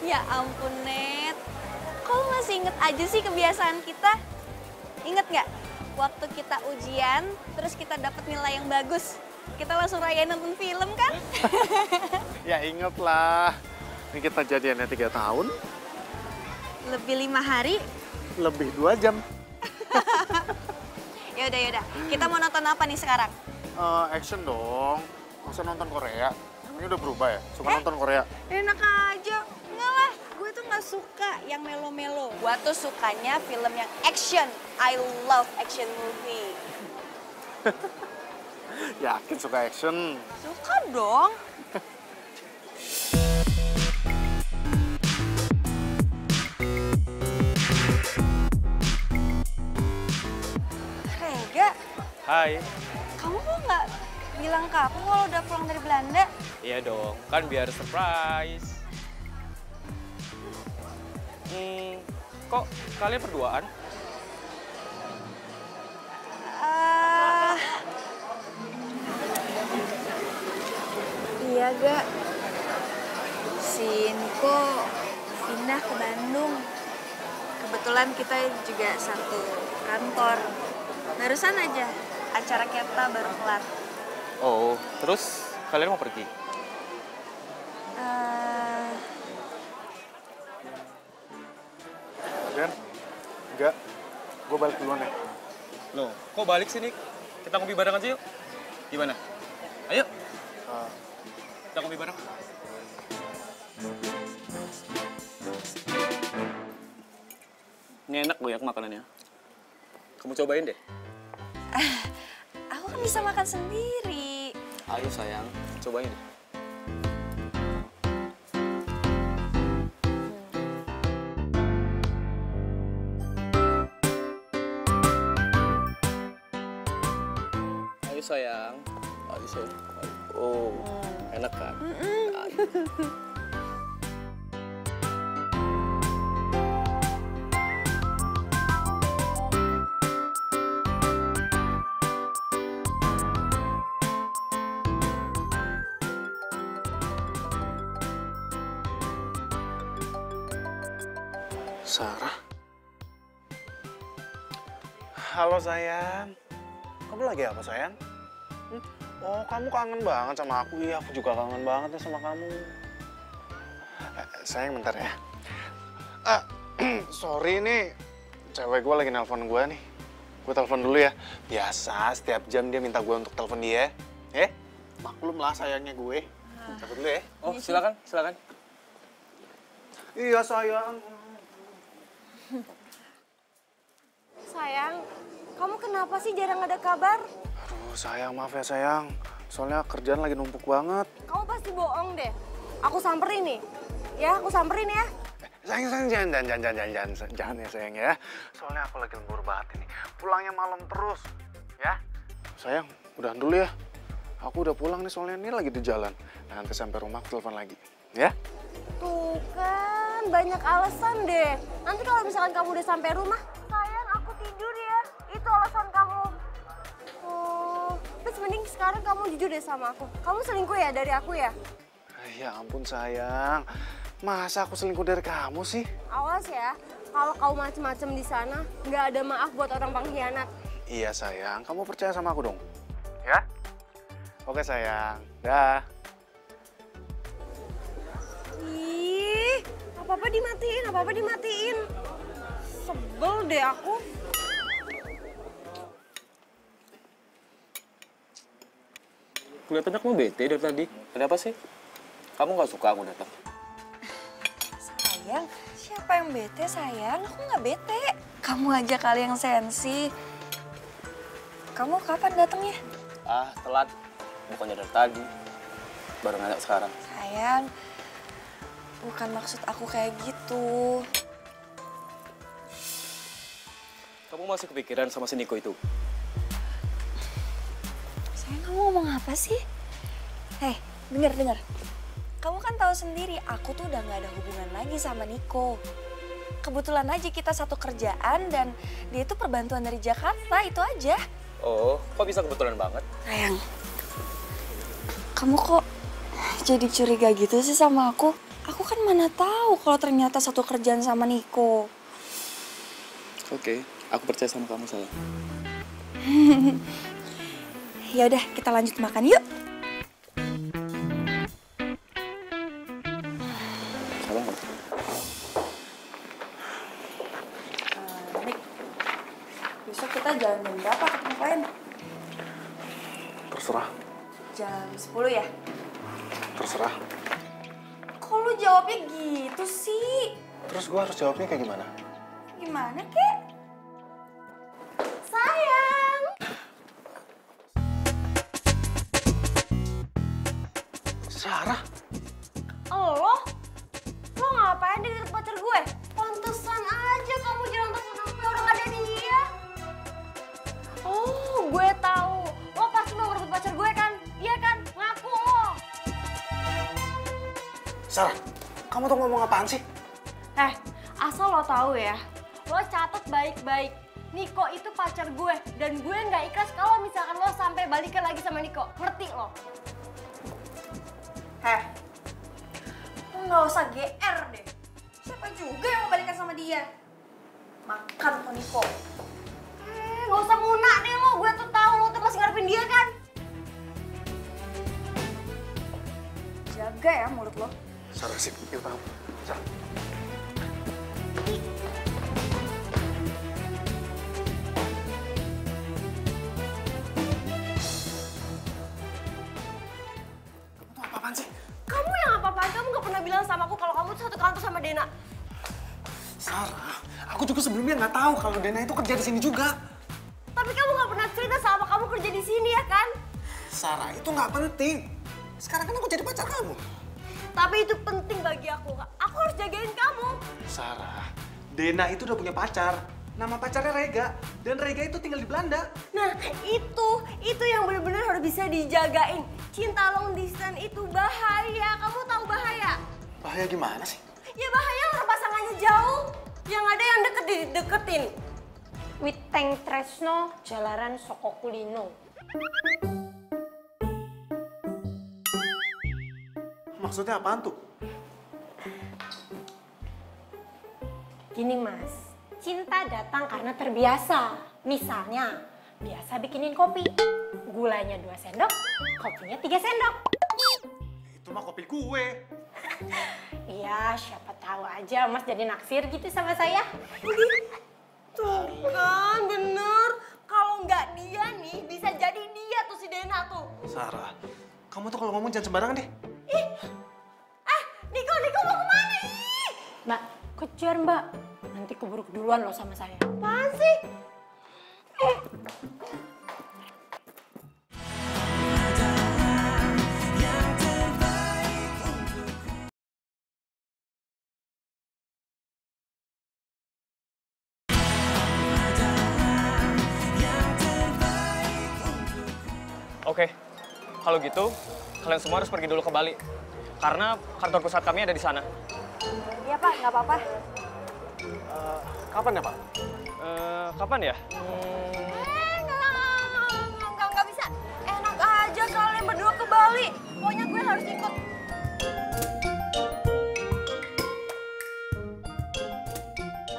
Speaker 1: Ya ampun, Net. Kok lo masih inget aja sih kebiasaan kita? Inget nggak? Waktu kita ujian, terus kita dapat nilai yang bagus. Kita langsung rayain nonton film kan?
Speaker 2: Ya inget lah. Ini kita jadiannya 3 tahun.
Speaker 1: Lebih 5 hari.
Speaker 2: Lebih 2 jam.
Speaker 1: Yaudah. Kita mau nonton apa nih sekarang?
Speaker 2: Action dong. Masa nonton Korea? Ini udah berubah ya? Suka nonton Korea?
Speaker 1: Enak aja. Enggak lah, gue tuh nggak suka yang melo-melo. Gue tuh sukanya film yang action. I love action movie.
Speaker 2: Yakin suka action?
Speaker 1: Suka dong. Rega,
Speaker 3: Hai.
Speaker 1: kamu kok nggak bilang ke aku kalau udah pulang dari Belanda?
Speaker 3: Iya dong, kan biar surprise. Kok kalian berduaan?
Speaker 1: Iya, Ga. Si Niko pindah ke Bandung. Kebetulan kita juga satu kantor. Barusan aja acara kita baru kelar.
Speaker 3: Oh, terus kalian mau pergi?
Speaker 2: Dan? Enggak. Gue balik duluan ya.
Speaker 3: Loh, kok balik sih, Nik? Kita ngopi bareng aja yuk. Gimana? Ayo. Kita ngopi bareng. Ini enak banyak makanannya. Kamu cobain deh.
Speaker 1: Aku kan bisa makan sendiri.
Speaker 3: Ayo sayang, cobain deh. Ayo sayang. Ayo sayang. Oh, enak kan?
Speaker 2: Sarah? Halo sayang. Kamu lagi apa sayang?
Speaker 6: Oh, kamu kangen banget sama aku. Iya, aku juga kangen banget nih sama kamu. Sayang, bentar ya. Sorry nih, cewek gue lagi nelpon gue nih. Gue telepon dulu ya. Biasa, setiap jam dia minta gue untuk telepon dia. Maklum lah sayangnya gue. Telepon dulu ya.
Speaker 3: Oh, silakan, silakan.
Speaker 6: Iya, sayang.
Speaker 9: Sayang, kamu kenapa sih jarang ada kabar?
Speaker 6: Aduh, sayang, maaf ya sayang. Soalnya kerjaan lagi numpuk banget.
Speaker 9: Kamu pasti bohong deh. Aku samperin nih. Ya, aku samperin ya.
Speaker 6: Sayang, jangan ya sayang ya. Soalnya aku lagi lembur banget ini. Pulangnya malam terus, ya. Sayang, udahan dulu ya. Aku udah pulang nih soalnya ini lagi di jalan. Nah, nanti sampai rumah aku telepon lagi, ya.
Speaker 9: Tuh kan, banyak alasan deh. Nanti kalau misalkan kamu udah sampai rumah, sayang aku tidur ya. Itu alasan kamu. Oh, terus mending sekarang kamu jujur deh sama aku. Kamu selingkuh ya dari aku ya?
Speaker 6: Ya ampun sayang. Masa aku selingkuh dari kamu sih?
Speaker 9: Awas ya, kalau kamu macem-macem di sana, nggak ada maaf buat orang pengkhianat.
Speaker 6: Iya sayang, kamu percaya sama aku dong? Ya? Oke sayang, dah.
Speaker 9: Ih, apa-apa dimatiin. Sebel deh aku.
Speaker 3: Kelihatannya kamu bete dari tadi. Kenapa sih? Kamu nggak suka aku datang?
Speaker 7: Sayang, siapa yang bete sayang? Aku nggak bete. Kamu aja kali yang sensi. Kamu kapan datangnya?
Speaker 3: Ah, telat. Bukannya dari tadi. Baru ngadak sekarang.
Speaker 7: Sayang, bukan maksud aku kayak gitu.
Speaker 3: Kamu masih kepikiran sama si Niko itu?
Speaker 7: Sayang, kamu ngomong apa sih? Hei, dengar. Kamu kan tahu sendiri, aku tuh udah gak ada hubungan lagi sama Niko. Kebetulan aja kita satu kerjaan dan dia itu perbantuan dari Jakarta, itu aja.
Speaker 3: Oh, kok bisa kebetulan banget?
Speaker 7: Sayang, kamu kok jadi curiga gitu sih sama aku? Aku kan mana tahu kalau ternyata satu kerjaan sama Niko.
Speaker 3: Oke, aku percaya sama kamu sayang.
Speaker 7: Ya udah, kita lanjut makan yuk. Nik, besok kita jalan jam berapa ketemu klien?
Speaker 6: Terserah.
Speaker 7: Jam 10 ya?
Speaker 6: Terserah.
Speaker 7: Kok lu jawabnya gitu sih?
Speaker 6: Terus gue harus jawabnya kayak gimana?
Speaker 7: Gimana, Kek?
Speaker 9: Sayang.
Speaker 6: Sarah?
Speaker 9: Lo ngapain di deket pacar gue? Pantesan aja kamu jarang telepon aku, orang ada dia. Oh, gue tahu. Lo pasti mau ngerebut pacar gue kan? Iya kan? Ngaku lo.
Speaker 6: Sarah, kamu tuh ngomong apaan sih?
Speaker 9: Asal lo tahu ya, lo catat baik-baik. Niko itu pacar gue dan gue nggak ikhlas kalau misalkan lo sampai balikan lagi sama Niko. Ngerti lo?
Speaker 7: Lo nggak usah GR deh. Siapa juga yang mau balikan sama dia? Makan tuh Niko.
Speaker 9: Nggak usah muna deh lo. Gue tuh tahu lo tuh masih ngarepin dia kan?
Speaker 7: Jaga ya mulut lo.
Speaker 6: Sarah sih, yuk paham. Sarah.
Speaker 9: Apaan sih? Kamu yang apa-apaan? Kamu gak pernah bilang sama aku kalau kamu tuh satu kantor sama Dena.
Speaker 6: Sarah, aku juga sebelumnya nggak tahu kalau Dena itu kerja di sini juga.
Speaker 9: Tapi kamu gak pernah cerita sama kamu kerja di sini ya kan?
Speaker 6: Sarah, itu nggak penting. Sekarang kan aku jadi pacar kamu.
Speaker 9: Tapi itu penting bagi aku. Aku harus jagain kamu.
Speaker 6: Sarah, Dena itu udah punya pacar. Nama pacarnya Rega. Dan Rega itu tinggal di Belanda.
Speaker 9: Nah, itu yang benar-benar harus bisa dijagain. Cinta long distance itu bahaya. Kamu tahu bahaya?
Speaker 6: Bahaya gimana sih?
Speaker 9: Ya bahaya orang pasangannya jauh. Yang ada yang deketin.
Speaker 8: Witeng tresno jalaran soko kulino.
Speaker 6: Maksudnya apaan tuh?
Speaker 8: Gini mas, cinta datang karena terbiasa. Misalnya, biasa bikinin kopi. Gulanya 2 sendok, kopinya 3 sendok.
Speaker 6: Itu mah kopi gue.
Speaker 8: Iya, siapa tahu aja Mas jadi naksir gitu sama saya.
Speaker 9: Tuh kan, bener. Kalau nggak dia nih, bisa jadi dia tuh si Dena tuh.
Speaker 6: Sarah, kamu tuh kalau ngomong jangan sembarangan deh.
Speaker 9: Niko mau kemana ih?
Speaker 8: Mbak, kejar Mbak. Nanti keburu keduluan loh sama saya.
Speaker 9: Apaan sih?
Speaker 14: Oke, kalau gitu kalian semua harus pergi dulu ke Bali. Karena kantor pusat kami ada di sana.
Speaker 9: Iya Pak, nggak apa-apa.
Speaker 6: Kapan ya Pak?
Speaker 14: Kapan ya?
Speaker 9: Nggak bisa. Enak aja kalian berdua ke Bali. Pokoknya gue harus ikut.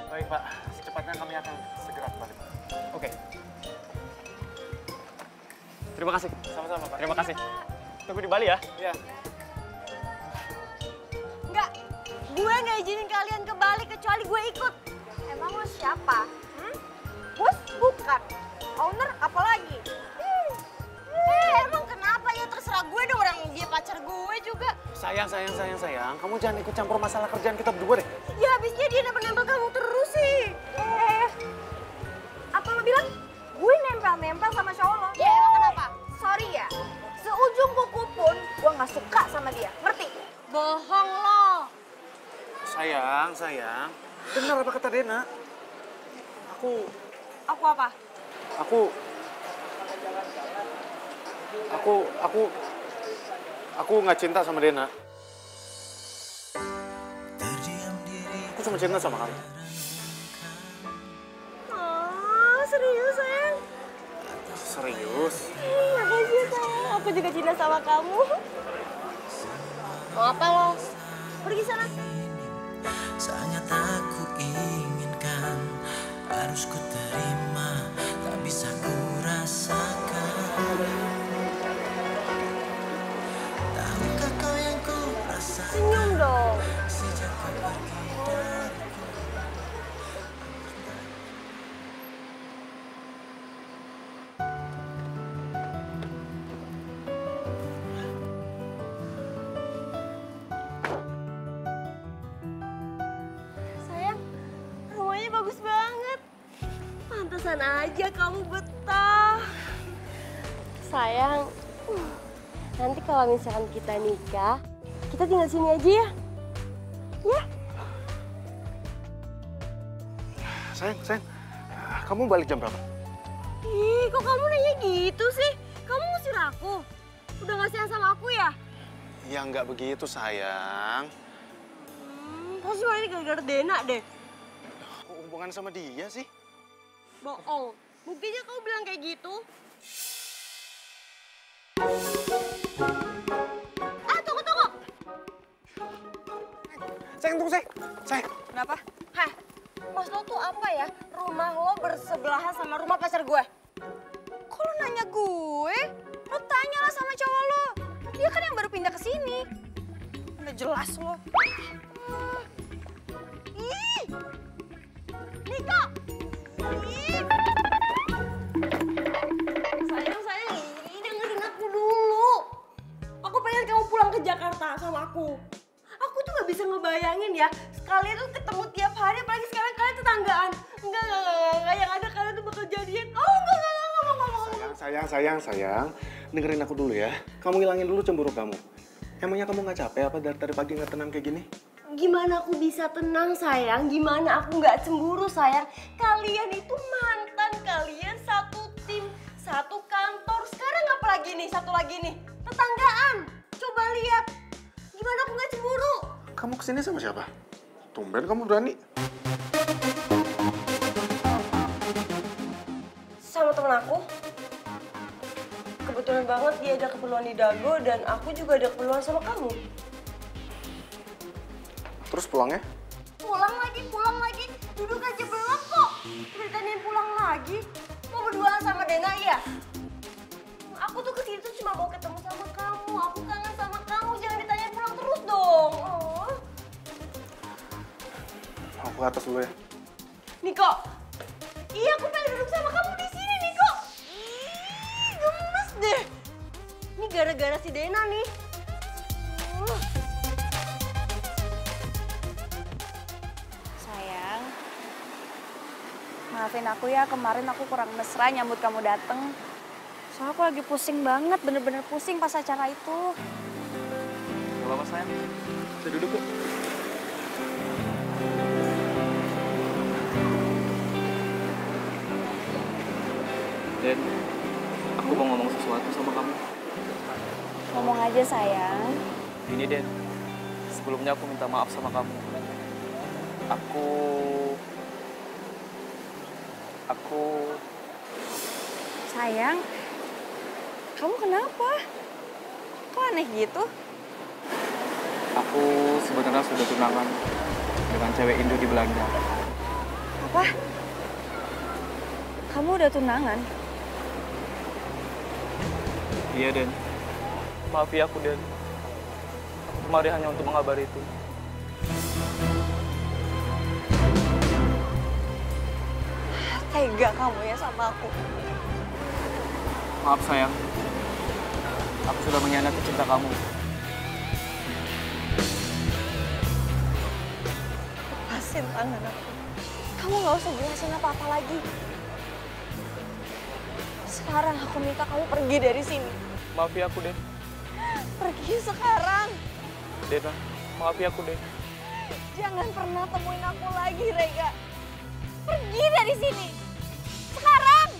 Speaker 6: Baik Pak, secepatnya kami akan segera kembali.
Speaker 14: Oke. Terima kasih.
Speaker 6: Sama-sama Pak.
Speaker 14: Terima kasih. Tunggu di Bali ya.
Speaker 6: Iya.
Speaker 9: Nggak, gue nggak izinin kalian ke Bali kecuali gue ikut. Emang lo siapa? Bos bukan. Owner apalagi? Emang kenapa ya? Terserah gue dong, orang dia pacar gue juga.
Speaker 6: Sayang. Kamu jangan ikut campur masalah kerjaan kita berdua deh.
Speaker 9: Ya habisnya dia nempel-nempel kamu terus sih. Apa lo bilang? Gue nempel-nempel sama cowok lo. Ya emang kenapa? Sorry ya, seujung kuku pun gue nggak suka sama dia. Ngerti? Bohong lo.
Speaker 6: Sayang. Benar apa kata Dena?
Speaker 9: Aku apa?
Speaker 6: Aku nggak cinta sama Dena. Aku cuma cinta sama kamu.
Speaker 9: Oh, serius sayang?
Speaker 6: Serius?
Speaker 9: Makasih sayang, aku juga cinta sama kamu. Mau apa lo? Pergi sana.
Speaker 11: Sangat aku inginkan, harus ku terima, tak bisa ku rasakan. Tahukah kau yang ku rasakan?
Speaker 9: Senyum dong.
Speaker 11: Sejak kau pergi dariku.
Speaker 9: Sayang, rumahnya bagus banget. Pantesan aja kamu betah. Sayang, nanti kalau misalkan kita nikah, kita tinggal sini aja ya. Ya?
Speaker 6: Sayang, kamu balik jam berapa?
Speaker 9: Ih, kok kamu nanya gitu sih? Kamu ngusir aku? Udah gak sayang sama aku ya?
Speaker 6: Ya nggak begitu sayang.
Speaker 9: Pasti malah ini gara-gara Dena deh.
Speaker 6: Kok hubungan sama dia sih?
Speaker 9: Bohong. Buktinya kamu bilang kayak gitu. Tunggu.
Speaker 6: Sayang, tunggu sayang.
Speaker 9: Kenapa? Hah? Mas lo tuh apa ya? Rumah lo bersebelahan sama rumah pacar gue. Kok lo nanya gue? Lo tanya lah sama cowok lo. Dia kan yang baru pindah ke sini. Udah jelas lo. Ih! Niko! Ih! Sayang, ini dengerin aku dulu. Aku pengen kamu pulang ke Jakarta sama aku. Aku tuh gak bisa ngebayangin ya, kalian tuh ketemu tiap hari, apalagi sekarang kalian tetanggaan. Enggak, yang ada kalian tuh bakal jadian. Oh, enggak.
Speaker 6: Sayang. Dengerin aku dulu ya. Kamu hilangin dulu cemburu kamu. Emangnya kamu nggak capek apa dari tadi pagi nggak tenang kayak gini?
Speaker 9: Gimana aku bisa tenang sayang? Gimana aku nggak cemburu sayang? Kalian itu mantan, kalian satu tim, satu kantor. Sekarang apa lagi nih? Satu lagi nih, tetanggaan. Coba lihat, gimana aku nggak cemburu?
Speaker 6: Kamu kesini sama siapa? Tumben kamu berani.
Speaker 9: Sama temen aku. Kebetulan banget dia ada keperluan di Dago dan aku juga ada keperluan sama kamu.
Speaker 6: Terus pulangnya?
Speaker 9: Pulang lagi. Duduk aja belum kok. Udah ditanyain pulang lagi. Mau berduaan sama Dena, iya? Aku tuh kesini tuh cuma mau ketemu sama kamu. Aku kangen sama kamu. Jangan ditanya pulang terus dong. Oh.
Speaker 2: Aku ke atas dulu ya.
Speaker 9: Niko. Iya, aku pengen duduk sama kamu di sini, Niko. Ih, gemes deh. Ini gara-gara si Dena nih.
Speaker 1: Sayang, maafin aku ya, kemarin aku kurang mesra nyambut kamu dateng. Soalnya aku lagi pusing banget, bener-bener pusing pas acara itu.
Speaker 14: Gak apa-apa sayang, kita duduk yuk. Den, aku mau ngomong sesuatu sama kamu.
Speaker 1: Ngomong aja sayang.
Speaker 14: Ini Den, sebelumnya aku minta maaf sama kamu. Aku...
Speaker 1: Sayang, kamu kenapa? Kok aneh gitu?
Speaker 14: Aku sebenarnya sudah tunangan dengan cewek Indo di Belanda.
Speaker 1: Apa? Kamu udah tunangan?
Speaker 14: Iya Den, maafi aku Den. Aku kemari hanya untuk mengabari itu.
Speaker 1: Tega kamu ya sama aku.
Speaker 14: Maaf sayang, aku sudah mengkhianati cinta kamu.
Speaker 1: Lepasin tangan aku. Kamu gak usah jelasin apa-apa lagi. Sekarang aku minta kamu pergi dari sini.
Speaker 14: Maafi aku Den.
Speaker 1: Pergi sekarang.
Speaker 14: Dena, maafi aku Den.
Speaker 1: Jangan pernah temuin aku lagi, Rega. Pergi dari sini. Sekarang.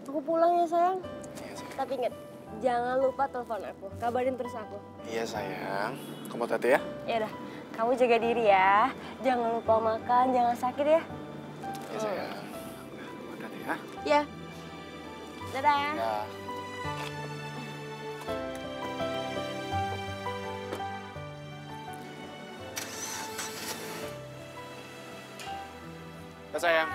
Speaker 9: Aku pulang ya sayang. Tapi inget, jangan lupa telepon aku. Kabarin terus aku.
Speaker 6: Iya sayang. Kamu hati ya?
Speaker 9: Ya udah, kamu jaga diri ya. Jangan lupa makan, jangan sakit ya.
Speaker 6: Iya sayang. Hati ya.
Speaker 9: Ya. Dadah.
Speaker 6: Ya. Ya sayang.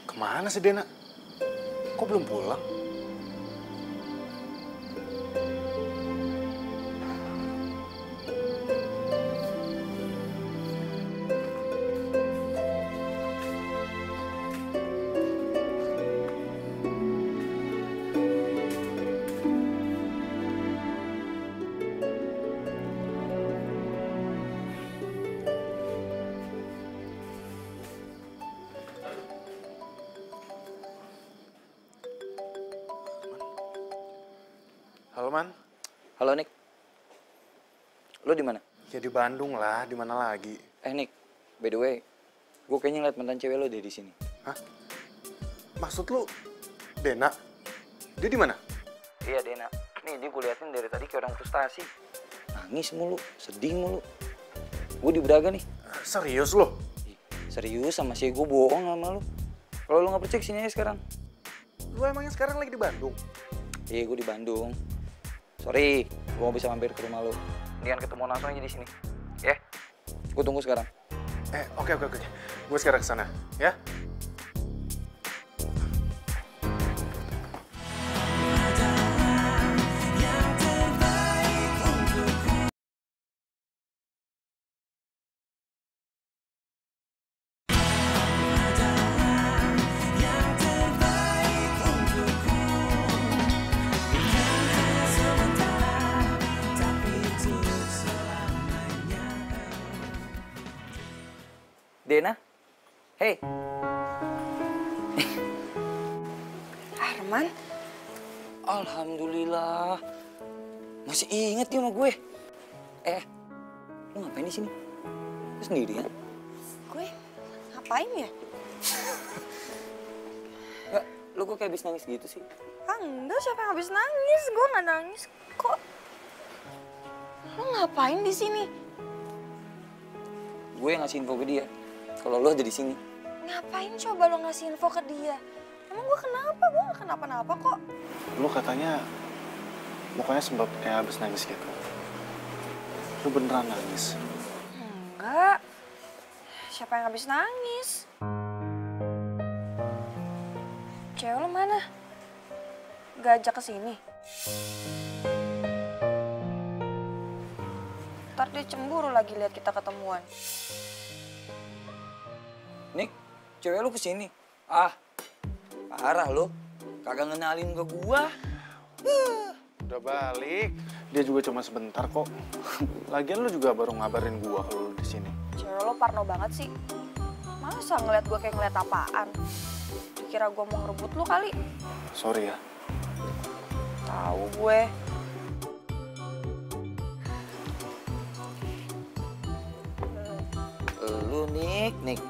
Speaker 6: Kemana sih Dena? Kok belum pulang? Halo Man.
Speaker 15: Halo Nick. Lo di mana?
Speaker 6: Ya di Bandung lah, di mana lagi?
Speaker 15: Nick, by the way, gue kayaknya ngeliat mantan cewek lo deh di sini.
Speaker 6: Hah? Maksud lu Dena? Dia di mana?
Speaker 15: Iya Dena. Nih dia gue liatin dari tadi kayak orang frustasi. Nangis mulu, sedih mulu. Gue di Braga nih.
Speaker 6: Serius lo?
Speaker 15: Serius sama si gue bohong sama lo. Kalau lo nggak percaya sini aja sekarang.
Speaker 6: Lu emangnya sekarang lagi di Bandung?
Speaker 15: Iya gue di Bandung. Sorry, gue mau bisa mampir ke rumah lo. Mendingan ketemu langsung aja di sini. Ya, gue tunggu sekarang.
Speaker 6: Oke. Gue sekarang kesana, ya.
Speaker 15: Dena? Hey.
Speaker 1: Arman?
Speaker 15: Alhamdulillah. Masih inget dia sama gue. Lu ngapain di sini? Lu sendirian?
Speaker 1: Gue
Speaker 7: ngapain ya?
Speaker 15: Enggak, lu kok kayak habis nangis gitu sih?
Speaker 7: Ah enggak, siapa yang habis nangis? Gue nggak nangis kok. Lo ngapain di sini?
Speaker 15: Gue yang ngasih info ke dia kalau lo ada di sini.
Speaker 7: Ngapain coba lo ngasih info ke dia? Emang gue kenapa? Gue gak kenapa-napa kok.
Speaker 6: Lu katanya mukanya sempat kayak habis nangis gitu. Lu beneran nangis?
Speaker 7: Enggak. Siapa yang habis nangis? Cewek lo mana? Gak ajak ke sini? Ntar dia cemburu lagi lihat kita ketemuan.
Speaker 15: Nik, cewek lu kesini. Ah, parah lo. Kagak ngenalin ke gua.
Speaker 6: Udah balik. Dia juga cuma sebentar kok. Lagian lu juga baru ngabarin gua kalau lu di sini.
Speaker 7: Cewek lo parno banget sih. Masa ngeliat gue kayak ngeliat apaan? Dikira gue mau ngerebut lu kali.
Speaker 6: Sorry ya.
Speaker 7: Tahu gue.
Speaker 15: Lu Nik,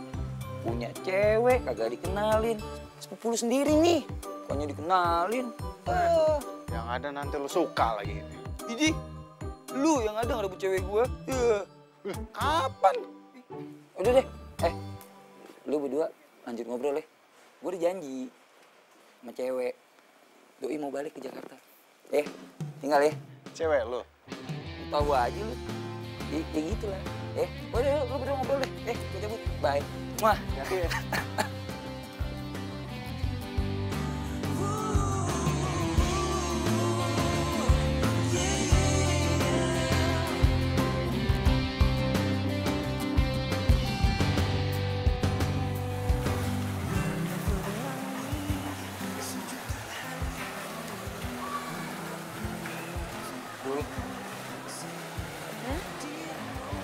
Speaker 15: punya cewek kagak dikenalin. Sepupu lu sendiri nih, pokoknya dikenalin.
Speaker 6: Yang ada nanti lu suka lagi.
Speaker 15: Idi, lu yang ada ngerebut cewek gua.
Speaker 6: Kapan?
Speaker 15: Udah deh, lu berdua lanjut ngobrol ya. Gue udah janji sama cewek. Doi mau balik ke Jakarta. Tinggal ya.
Speaker 6: Cewek lu?
Speaker 15: Tahu aja lu. Ya gitu lah. Udah lu berdua ngobrol deh. Gue cabut. Bye. Wah.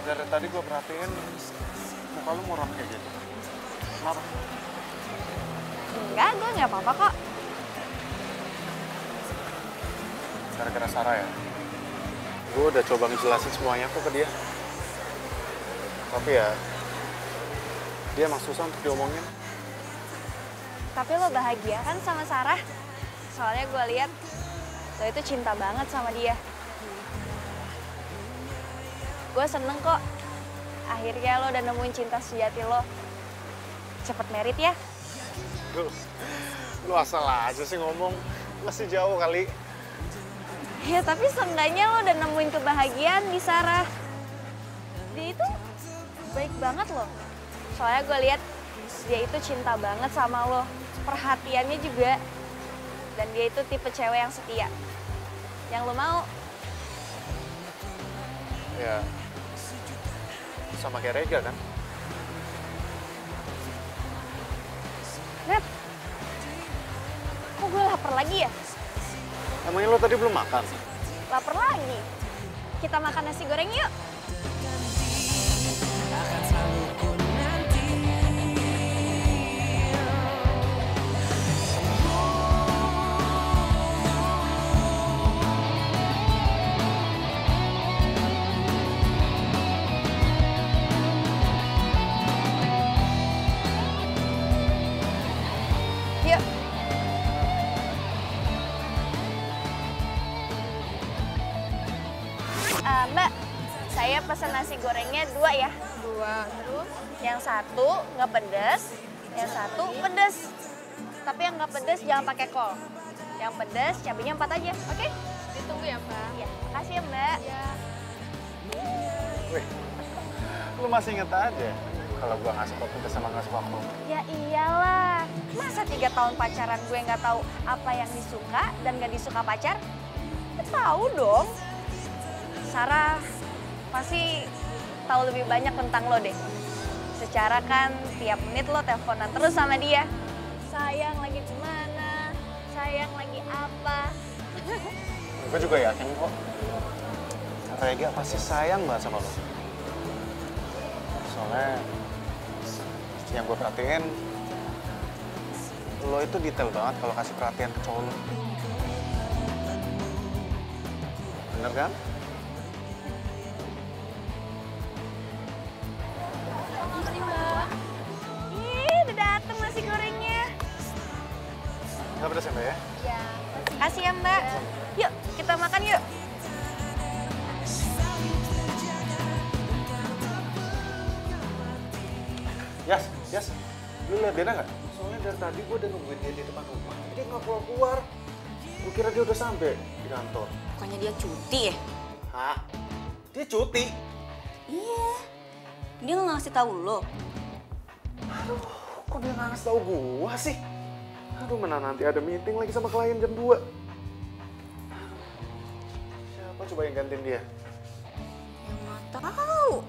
Speaker 6: Dari tadi gue perhatiin muka lu muram kayak gitu. Kenapa?
Speaker 7: Enggak, gue nggak apa-apa kok.
Speaker 6: Gara-gara Sarah ya? Gue udah coba ngejelasin semuanya kok ke dia. Tapi ya, dia emang susah untuk diomongin.
Speaker 7: Tapi lo bahagia kan sama Sarah? Soalnya gue lihat lo itu cinta banget sama dia. Gue seneng kok. Akhirnya lo udah nemuin cinta sejati lo. Cepet merit ya.
Speaker 6: Lu asal aja sih ngomong. Masih jauh kali.
Speaker 7: Ya tapi seenggaknya lo udah nemuin kebahagiaan di Sarah. Dia itu baik banget loh. Soalnya gue lihat dia itu cinta banget sama lo. Perhatiannya juga. Dan dia itu tipe cewek yang setia. Yang lo mau.
Speaker 6: Ya, sama kayak Rega kan?
Speaker 7: Net, kok gue lapar lagi ya?
Speaker 6: Emangnya lo tadi belum makan?
Speaker 7: Lapar lagi. Kita makan nasi goreng yuk. Yuk. Mbak, saya pesan nasi gorengnya 2 ya. 2, terus? Yang satu nggak pedes, yang satu pedes. Tapi yang nggak pedes jangan pakai kol. Yang pedes cabenya 4 aja, oke? Ditunggu ya, Mbak. Iya, makasih ya, Mbak. Iya.
Speaker 6: Wih, lu masih inget aja kalau gua nggak suka pedas sama nggak suka kol.
Speaker 7: Ya iyalah, masa 3 tahun pacaran gue nggak tahu apa yang disuka dan nggak disuka pacar? Tahu dong. Sarah pasti tahu lebih banyak tentang lo deh. Secara kan tiap menit lo teleponan terus sama dia. Sayang lagi di mana? Sayang lagi apa?
Speaker 6: Gue juga yakin kok. Rega pasti sayang banget sama lo. Soalnya yang gue perhatiin, lo itu detail banget kalau kasih perhatian ke cowok lo. Bener kan? pedas ya Mbak ya?
Speaker 1: Iya. Kasih ya Mbak. Yuk kita makan yuk.
Speaker 2: Yas, lu liat Dena nggak? Soalnya dari tadi gue udah nungguin dia di depan rumah, tapi dia nggak keluar. Gue kira dia udah sampai di kantor.
Speaker 7: Bukannya dia cuti ya?
Speaker 2: Hah? Dia cuti?
Speaker 7: Iya. Dia nggak ngasih tahu lo.
Speaker 2: Aduh, kok dia nggak ngasih tahu gua sih? Aduh, mana nanti ada meeting lagi sama klien jam 2. Siapa coba yang gantiin dia?
Speaker 7: Yang nggak tahu.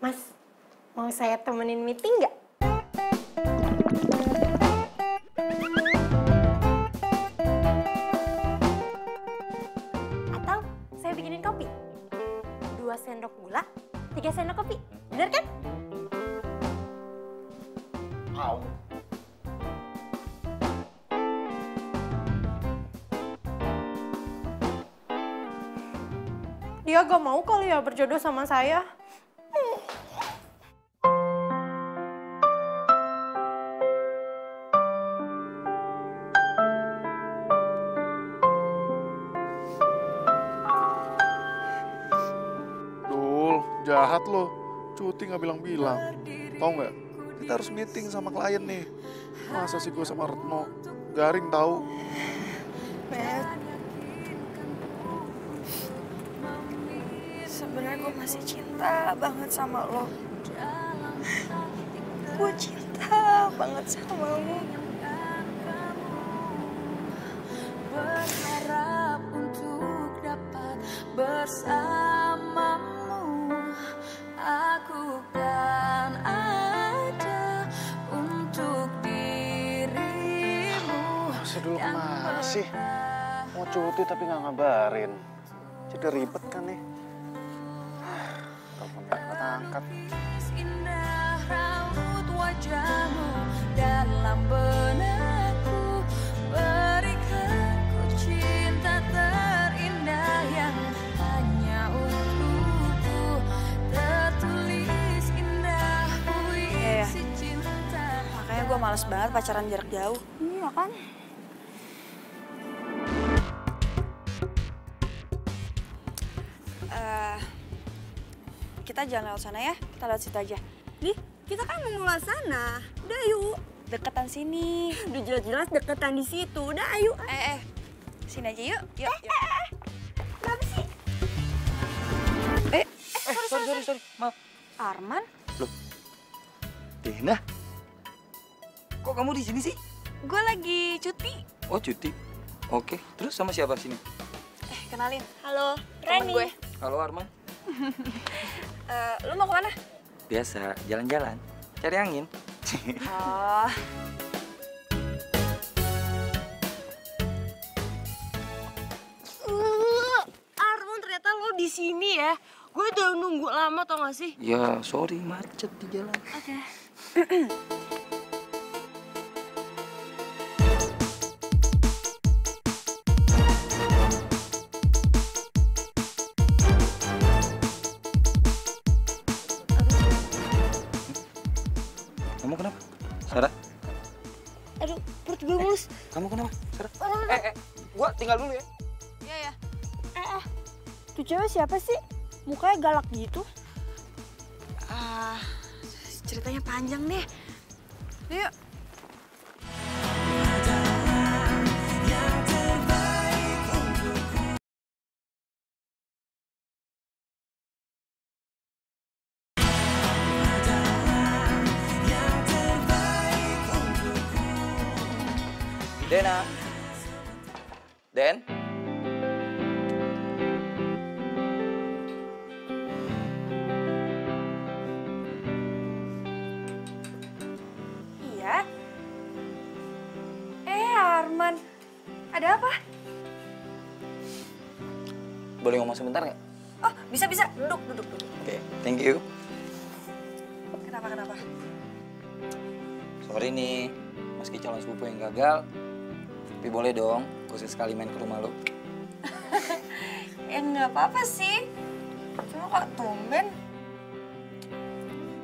Speaker 8: Mas, mau saya temenin meeting nggak? Atau saya bikinin kopi? 2 sendok gula, 3 sendok kopi. Bener kan?
Speaker 2: Au.
Speaker 8: Dia gak mau kali ya berjodoh sama saya.
Speaker 2: Dul, jahat lo. Cuti nggak bilang-bilang. Tahu nggak? Kita harus meeting sama klien nih. Masa sih gue sama Retno? Garing tahu.
Speaker 7: Matt, sebenarnya gue masih cinta banget sama lo. Gue cinta banget sama lo.
Speaker 11: Berharap untuk dapat bersamamu, aku kan ada untuk dirimu.
Speaker 6: Masih dulu kemana sih? Mau cuti tapi nggak ngabarin. Jadi ribet kan nih. Teleponnya nggak angkat.
Speaker 11: Indah raut wajahmu dalam benakku, berikan ku cinta terindah yang hanya untukku, tertulis indah puisi cinta.
Speaker 7: Makanya gue males banget pacaran jarak jauh.
Speaker 1: Iya kan?
Speaker 7: Kita jangan lewat sana ya, kita lewat situ aja.
Speaker 1: Nih, kita kan mau lewat sana. Udah yuk.
Speaker 7: Deketan sini.
Speaker 1: Udah jelas-jelas deketan di situ. Udah ayo.
Speaker 7: Sini aja yuk. Yuk.
Speaker 1: Kenapa sih?
Speaker 15: Sorry. Maaf.
Speaker 7: Arman?
Speaker 15: Loh, Dena? Kok kamu di sini sih?
Speaker 7: Gue lagi cuti.
Speaker 15: Oh, cuti. Oke, terus sama siapa sini?
Speaker 7: Kenalin.
Speaker 1: Halo,
Speaker 7: Temen
Speaker 1: Rani.
Speaker 7: gue.
Speaker 15: Halo Arman.
Speaker 7: Lu mau kemana?
Speaker 15: Biasa, jalan-jalan. Cari angin.
Speaker 7: Oh.
Speaker 9: Arman, ternyata lo di sini ya. Gue udah nunggu lama tau gak sih?
Speaker 15: Ya, sorry macet di jalan.
Speaker 9: Oke.
Speaker 15: Kamu kenapa? Sarah?
Speaker 9: Aduh, perut gue mulus.
Speaker 15: Kamu kenapa? Sarah? Gua tinggal dulu ya.
Speaker 7: Iya ya.
Speaker 9: Tuh cewek siapa sih? Mukanya galak gitu.
Speaker 7: Ceritanya panjang deh. Yuk.
Speaker 15: Dena. Den?
Speaker 7: Iya. Arman. Ada apa?
Speaker 15: Boleh ngomong sebentar nggak?
Speaker 7: Oh, bisa. Duduk.
Speaker 15: Oke, thank you.
Speaker 7: Kenapa?
Speaker 15: Sorry nih, meski calon sepupu yang gagal, tapi boleh dong, gue sekali main ke rumah lo.
Speaker 7: Nggak apa-apa sih. Cuma kok tumben.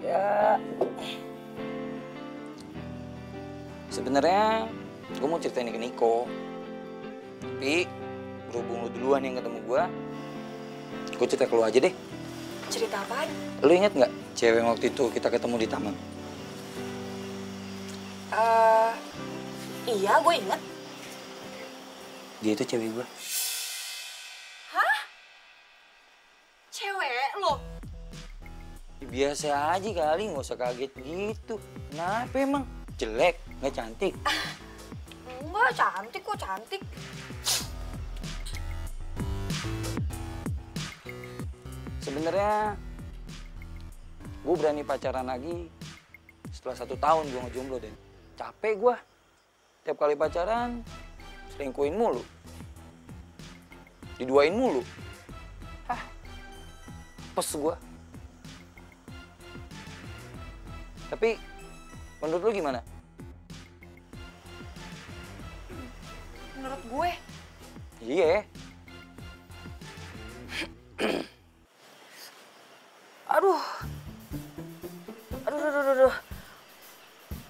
Speaker 15: Ya, Sebenarnya gue mau ceritain ke Niko. Tapi berhubung lu duluan yang ketemu gue cerita ke lu aja deh.
Speaker 12: Cerita apaan?
Speaker 15: Lu inget nggak cewek yang waktu itu kita ketemu di taman?
Speaker 12: Iya, gue inget.
Speaker 15: Dia itu cewek gue.
Speaker 12: Hah? Cewek lo?
Speaker 15: Biasa aja kali, nggak usah kaget gitu. Kenapa emang? Jelek, nggak cantik?
Speaker 12: Enggak, cantik kok, cantik.
Speaker 15: Sebenarnya gue berani pacaran lagi setelah 1 tahun gue ngejomblo, Den. Capek gue. Tiap kali pacaran, selingkuhin mulu. Diduain mulu. Hah, pes gue. Tapi, menurut lu gimana?
Speaker 12: Menurut gue?
Speaker 15: Iya.
Speaker 12: Aduh. Aduh.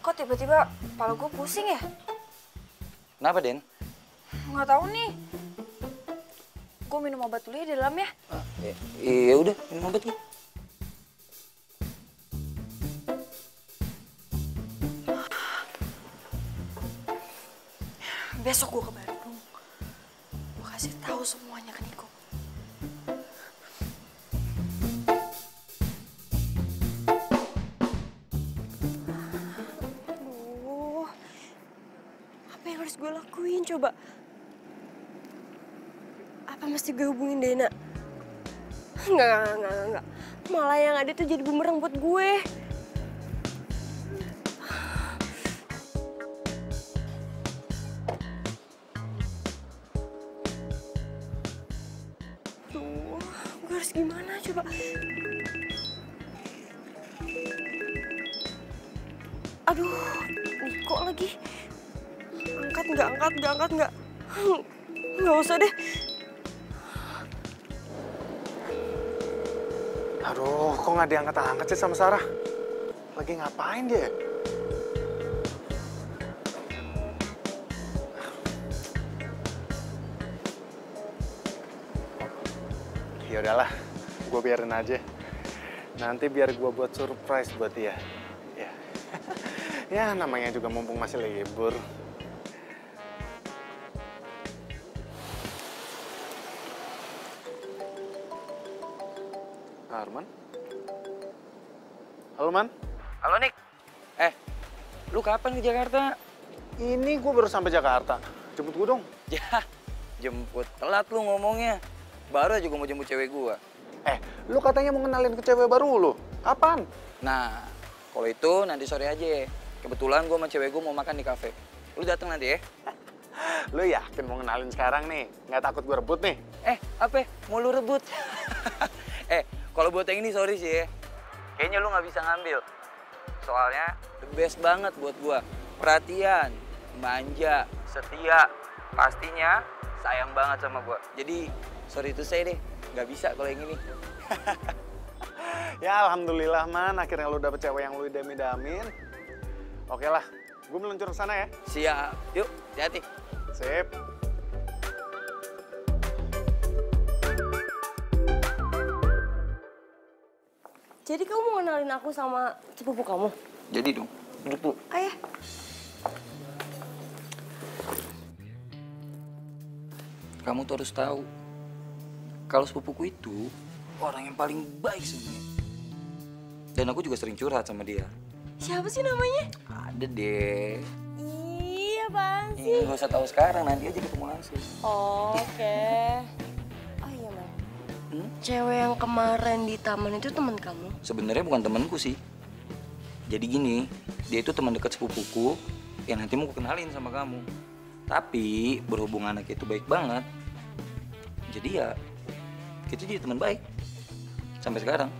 Speaker 12: Kok tiba-tiba kepala gue pusing ya?
Speaker 15: Kenapa, Den?
Speaker 12: Nggak tahu nih. Gue minum obat dulu ya di dalam ya.
Speaker 15: Iya udah, minum obat gitu.
Speaker 12: Besok gue ke Bandung. Gue kasih tahu semuanya ke Niko.
Speaker 9: Aduh, apa yang harus gue lakuin coba? Apa mesti gue hubungin Dena? Enggak. Malah yang ada tuh jadi bumerang buat gue. Aduh, gue harus gimana coba? Aduh, Niko lagi. Angkat nggak. Nggak usah deh.
Speaker 2: Aduh, kok nggak diangkat-angkat sih sama Sarah? Lagi ngapain dia? Ya udahlah, gue biarin aja. Nanti biar gue buat surprise buat dia. Ya, ya namanya juga mumpung masih libur. Arman? Halo, Man?
Speaker 15: Halo, Nik. Lu kapan ke Jakarta?
Speaker 2: Ini gue baru sampai Jakarta. Jemput gue dong.
Speaker 15: Ya, jemput. Telat lu ngomongnya. Baru aja gue mau jemput cewek gue.
Speaker 2: Lu katanya mau kenalin ke cewek baru lu. Kapan?
Speaker 15: Nah, kalau itu nanti sore aja. Kebetulan gue sama cewek gue mau makan di kafe. Lu datang nanti ya.
Speaker 2: Lu yakin mau kenalin sekarang nih? Nggak takut gue rebut nih?
Speaker 15: Apa? Mau lu rebut? Kalau buat yang ini sorry sih ya. Kayaknya lu nggak bisa ngambil. Soalnya the best banget buat gua. Perhatian, manja, setia, pastinya sayang banget sama gua. Jadi sorry itu saya deh, nggak bisa kalau yang ini.
Speaker 2: Ya alhamdulillah, Man. Akhirnya lu dapet cewek yang lu idam-idamin. Oke lah, gue meluncur ke sana ya.
Speaker 15: Siap. Yuk, hati-hati.
Speaker 2: Sip.
Speaker 9: Jadi kamu mau kenalin aku sama sepupu kamu?
Speaker 15: Jadi dong, duduk dulu.
Speaker 9: Ayah.
Speaker 15: Kamu tuh harus tahu, kalau sepupuku itu orang yang paling baik sebenarnya. Dan aku juga sering curhat sama dia.
Speaker 9: Siapa sih namanya?
Speaker 15: Ada deh.
Speaker 9: Iya, apaan sih?
Speaker 15: Gak usah tahu sekarang, nanti aja ketemu langsung.
Speaker 9: Oh, oke. Oh iya, Man. Cewek yang kemarin di taman itu teman kamu?
Speaker 15: Sebenarnya bukan temanku sih. Jadi gini, dia itu teman dekat sepupuku yang nanti mau kenalin sama kamu. Tapi berhubung anaknya itu baik banget, jadi ya kita jadi teman baik sampai sekarang.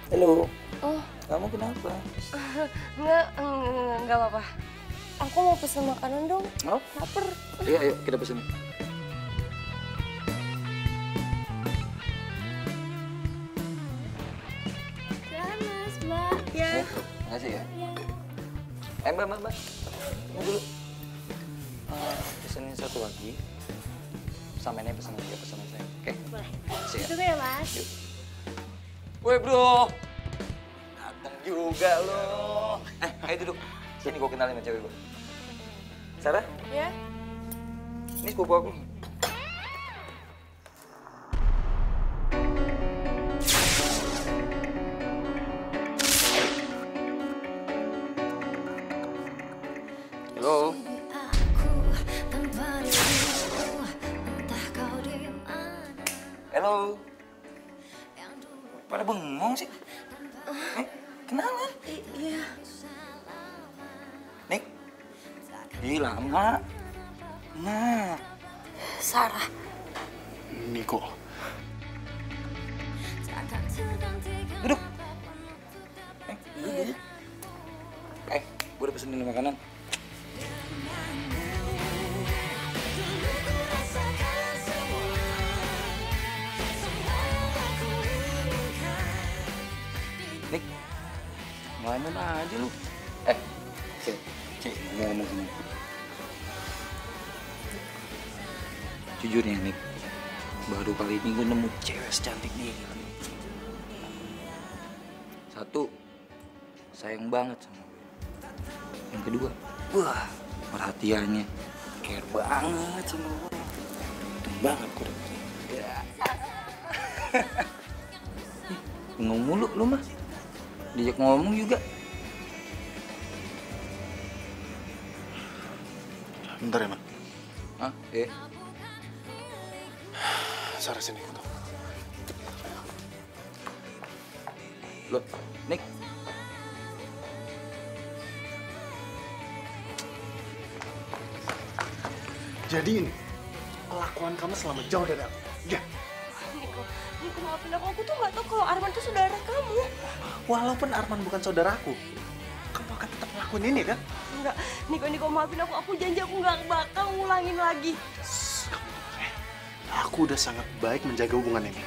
Speaker 15: Halo.
Speaker 9: Oh.
Speaker 15: Kamu kenapa?
Speaker 9: Enggak apa-apa. Aku mau pesen makanan dong.
Speaker 15: Oh?
Speaker 9: Laper.
Speaker 15: Iya, ayo kita pesen. Makasih ya. Mbak. Tunggu dulu. Pesenin satu lagi. Samennya pesenin saya. Oke?
Speaker 9: Boleh.
Speaker 15: Siap.
Speaker 9: Tunggu ya, Mas.
Speaker 15: Yuk. Woi, bro. Datang juga lo. Ayo duduk. Sini gue kenalin sama cewek gue. Sarah?
Speaker 9: Ya.
Speaker 15: Ini sepupu aku. Halo. Halo. Pada bengong sih? Kenapa?
Speaker 9: Iya.
Speaker 15: Nik. Hilang nggak? Nah.
Speaker 9: Sarah.
Speaker 2: Niko.
Speaker 15: Duduk. Duduk. Gue udah pesenin makanan. Nik, ngelamun aja lu. Cik, ngomong sama gue. Jujur ya, Nik. Baru kali ini gue nemu cewek secantik nih. Satu, sayang banget sama gue. Yang kedua, wah, perhatiannya care banget sama gue. Untung banget gue dapet. Ya. Bengong mulu lu mah. Diajak ngomong juga.
Speaker 2: Bentar ya, Man.
Speaker 15: Hah?
Speaker 2: Sarah, sini ikut.
Speaker 15: Loh, Nik.
Speaker 2: Jadi ini, kelakuan kamu selama jauh dari aku. Ya.
Speaker 9: Niko maafin aku tuh nggak tahu kalau Arman tuh saudara kamu.
Speaker 2: Walaupun Arman bukan saudaraku, kamu akan tetap ngelakuin ini kan?
Speaker 9: Enggak, Niko maafin aku janji aku nggak bakal ngulangin lagi.
Speaker 2: Aku udah sangat baik menjaga hubungan ini.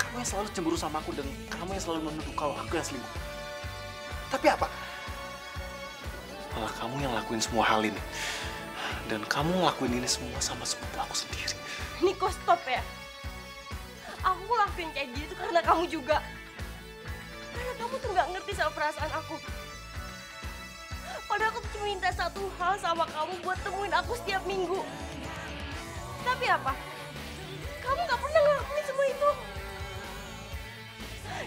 Speaker 2: Kamu yang selalu cemburu sama aku dan kamu yang selalu menuduh kalau aku yang selingkuh. Tapi apa? Malah kamu yang lakuin semua hal ini. Dan kamu ngelakuin ini semua sama sepupu aku sendiri.
Speaker 9: Niko, stop ya. Aku ngelakuin kayak gitu karena kamu juga. Karena kamu tuh nggak ngerti sama perasaan aku. Padahal aku tuh cuma minta satu hal sama kamu buat temuin aku setiap minggu. Tapi apa? Kamu nggak pernah ngelakuin semua itu.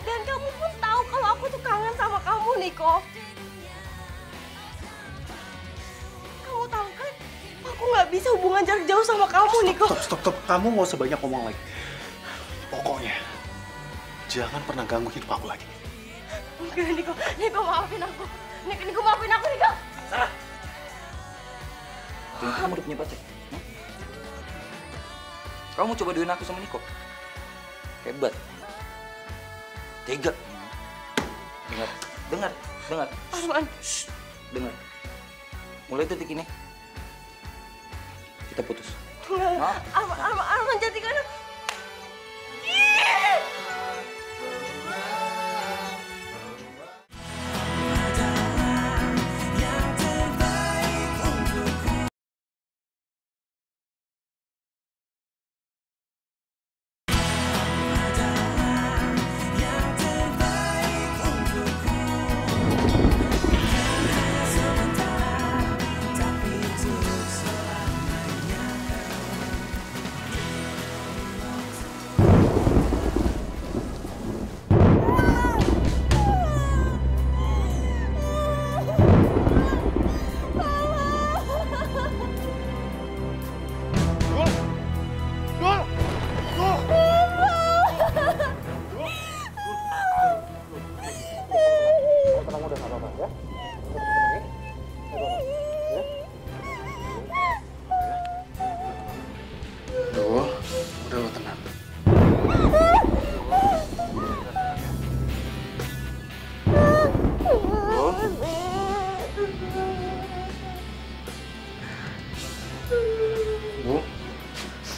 Speaker 9: Dan kamu pun tahu kalau aku tuh kangen sama kamu, Niko. Kamu tahu kan? Aku nggak bisa hubungan jarak jauh sama kamu, Niko.
Speaker 2: Stop. Kamu nggak usah banyak ngomong lagi. Pokoknya, jangan pernah ganggu hidup aku lagi.
Speaker 9: Enggak, Niko maafin aku. Niko maafin aku, Niko.
Speaker 15: Salah. Ternyata kamu udah punya pacar. Kamu coba duin aku sama Niko. Hebat. Tega. Dengar.
Speaker 9: Arman.
Speaker 15: Shh, dengar. Mulai detik ini, kita putus.
Speaker 9: Arman jadikan aku.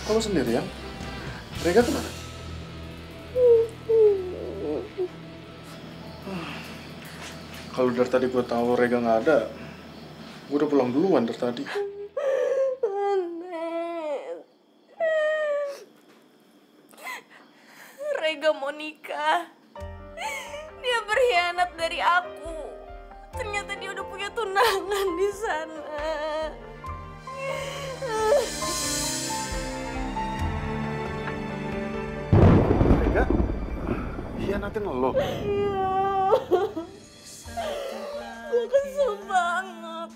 Speaker 2: Kamu sendirian? Rega kemana? Kalau dari tadi gue tahu Rega nggak ada, gue udah pulang duluan dari tadi.
Speaker 7: Rega mau nikah. Dia berkhianat dari aku. Ternyata dia udah punya tunangan di sana.
Speaker 2: Rega, hianatin lo.
Speaker 7: Iya. Gue kesel banget.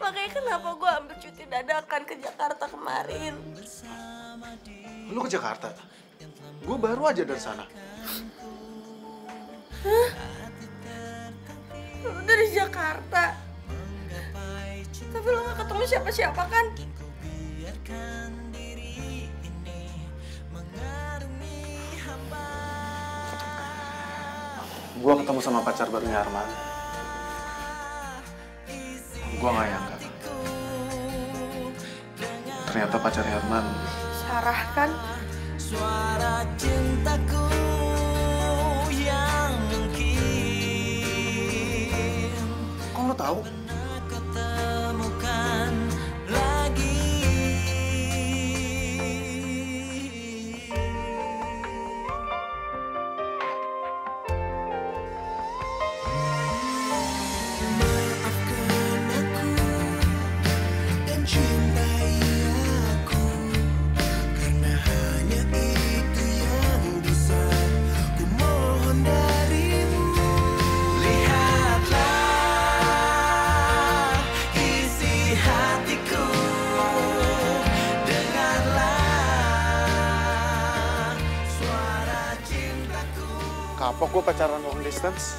Speaker 7: Makanya kenapa gue ambil cuti dadakan ke Jakarta kemarin.
Speaker 2: Lo ke Jakarta? Gue baru aja dari sana.
Speaker 7: Hah? Lu dari Jakarta? Tapi lo gak ketemu siapa-siapa kan?
Speaker 2: Gue ketemu sama pacar barunya Arman. Gue gak nyangka. Ternyata pacarnya Arman.
Speaker 7: Sarah kan?
Speaker 11: Suara cintaku yang mungkin.
Speaker 2: Kok lo tahu?
Speaker 11: Aku temukan lagi. Maafkan aku dan cintai aku, karena hanya itu yang bisa ku mohon darimu. Lihatlah isi hatiku, dengarlah suara cintaku.
Speaker 2: Kapok gue pacaran long distance.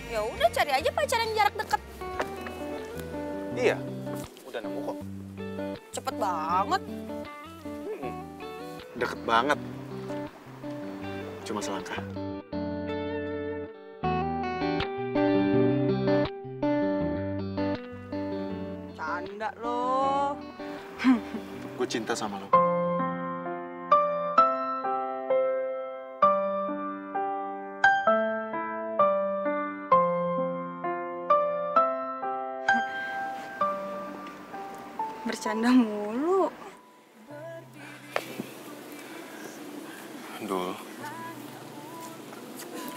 Speaker 7: Ya udah cari aja pacaran jarak dekat.
Speaker 2: Iya, udah nemu kok.
Speaker 7: Cepet banget.
Speaker 2: Deket banget. Cuma selangkah.
Speaker 7: Canda loh.
Speaker 2: Gue cinta sama lo.
Speaker 7: Bercanda mulu.
Speaker 2: Dul,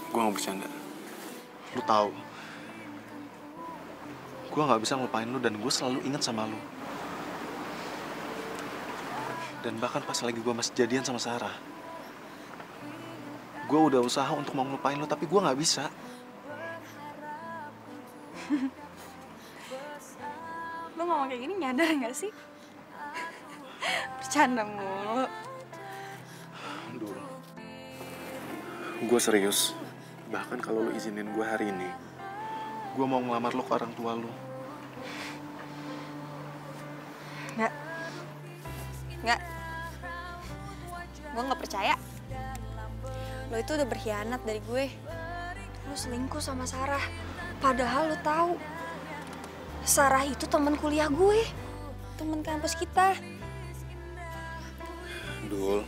Speaker 2: gue gak bercanda. Lu tahu, gue gak bisa ngelupain lu dan gue selalu ingat sama lu. Dan bahkan pas lagi gue masih jadian sama Sarah, gue udah usaha untuk mau ngelupain lu, tapi gue gak bisa.
Speaker 7: Lo ngomong kayak gini nyadar gak sih? Bercanda mulu.
Speaker 2: Dul, gue serius. Bahkan kalau lu izinin gue hari ini, gue mau ngelamar lo ke orang tua lu.
Speaker 7: Nggak. Gue nggak percaya. Lo itu udah berkhianat dari gue. Lo selingkuh sama Sarah. Padahal lo tahu Sarah itu teman kuliah gue. Teman kampus kita.
Speaker 2: Dul,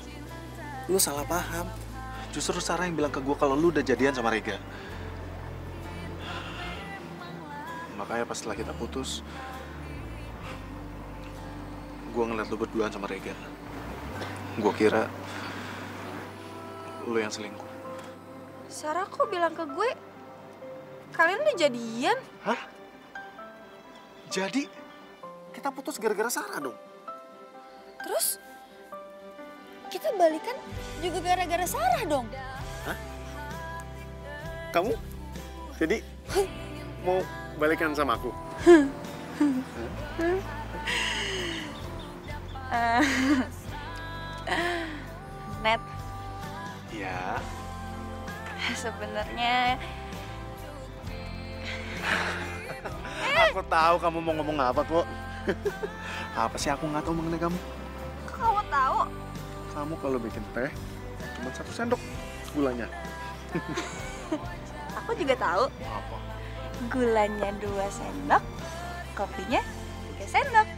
Speaker 2: lu salah paham. Justru Sarah yang bilang ke gue kalau lu udah jadian sama Rega. Makanya pas setelah kita putus, gue ngeliat lu berduaan sama Rega. Gue kira lu yang selingkuh.
Speaker 7: Sarah kok bilang ke gue kalian udah jadian?
Speaker 2: Hah? Jadi kita putus gara-gara Sarah dong?
Speaker 7: Terus kita balikan juga gara-gara Sarah dong?
Speaker 2: Hah? Kamu? Jadi mau balikan sama aku?
Speaker 7: Net,
Speaker 2: Iya.
Speaker 7: sebenarnya
Speaker 2: Aku tahu kamu mau ngomong apa kok. Apa sih aku nggak tahu mengenai kamu?
Speaker 7: kok kamu tahu?
Speaker 2: Kamu kalau bikin teh cuma 1 sendok gulanya.
Speaker 7: Aku juga tahu.
Speaker 2: Apa?
Speaker 7: Gulanya 2 sendok, kopinya 3 sendok.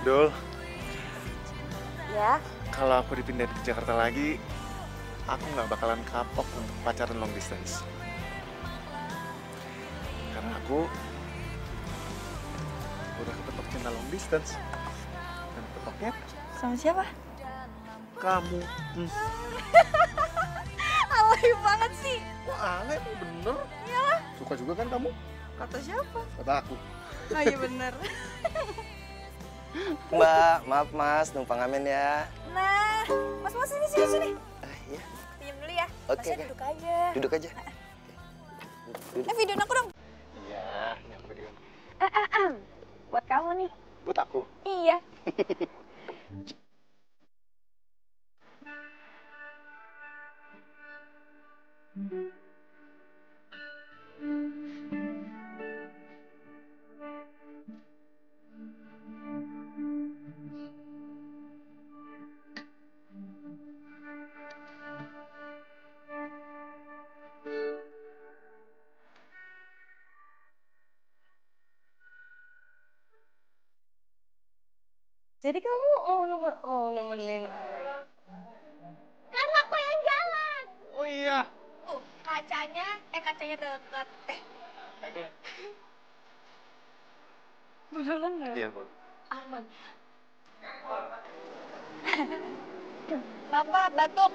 Speaker 2: Dul,
Speaker 9: ya.
Speaker 6: Kalau aku dipindahin ke Jakarta lagi, aku nggak bakalan kapok untuk pacaran long distance. Karena aku udah kepetok cinta long distance. Dan ketoknya
Speaker 7: Sama siapa?
Speaker 6: kamu.
Speaker 7: Alay banget sih.
Speaker 6: Wah, Ale bener.
Speaker 7: Iyalah.
Speaker 6: Suka juga kan kamu?
Speaker 7: Kata siapa?
Speaker 6: Kata aku.
Speaker 7: Oh iya bener.
Speaker 3: Mbak, maaf mas, numpang amin ya.
Speaker 1: Nah, mas sini.
Speaker 3: Iya.
Speaker 1: Pinjam dulu ya.
Speaker 3: Oke,
Speaker 1: Masnya
Speaker 3: oke.
Speaker 1: duduk aja.
Speaker 3: Duduk aja.
Speaker 1: Videoin aku dong.
Speaker 6: Iya, yang video.
Speaker 12: Buat kamu nih.
Speaker 6: Buat aku.
Speaker 12: Iya.
Speaker 7: Jadi kamu nemenin.
Speaker 1: Kan aku yang jalan.
Speaker 6: Oh iya.
Speaker 1: Kacanya dekat.
Speaker 12: Beneran nggak?
Speaker 6: Iya, Bu.
Speaker 1: Aman. Bapak batuk.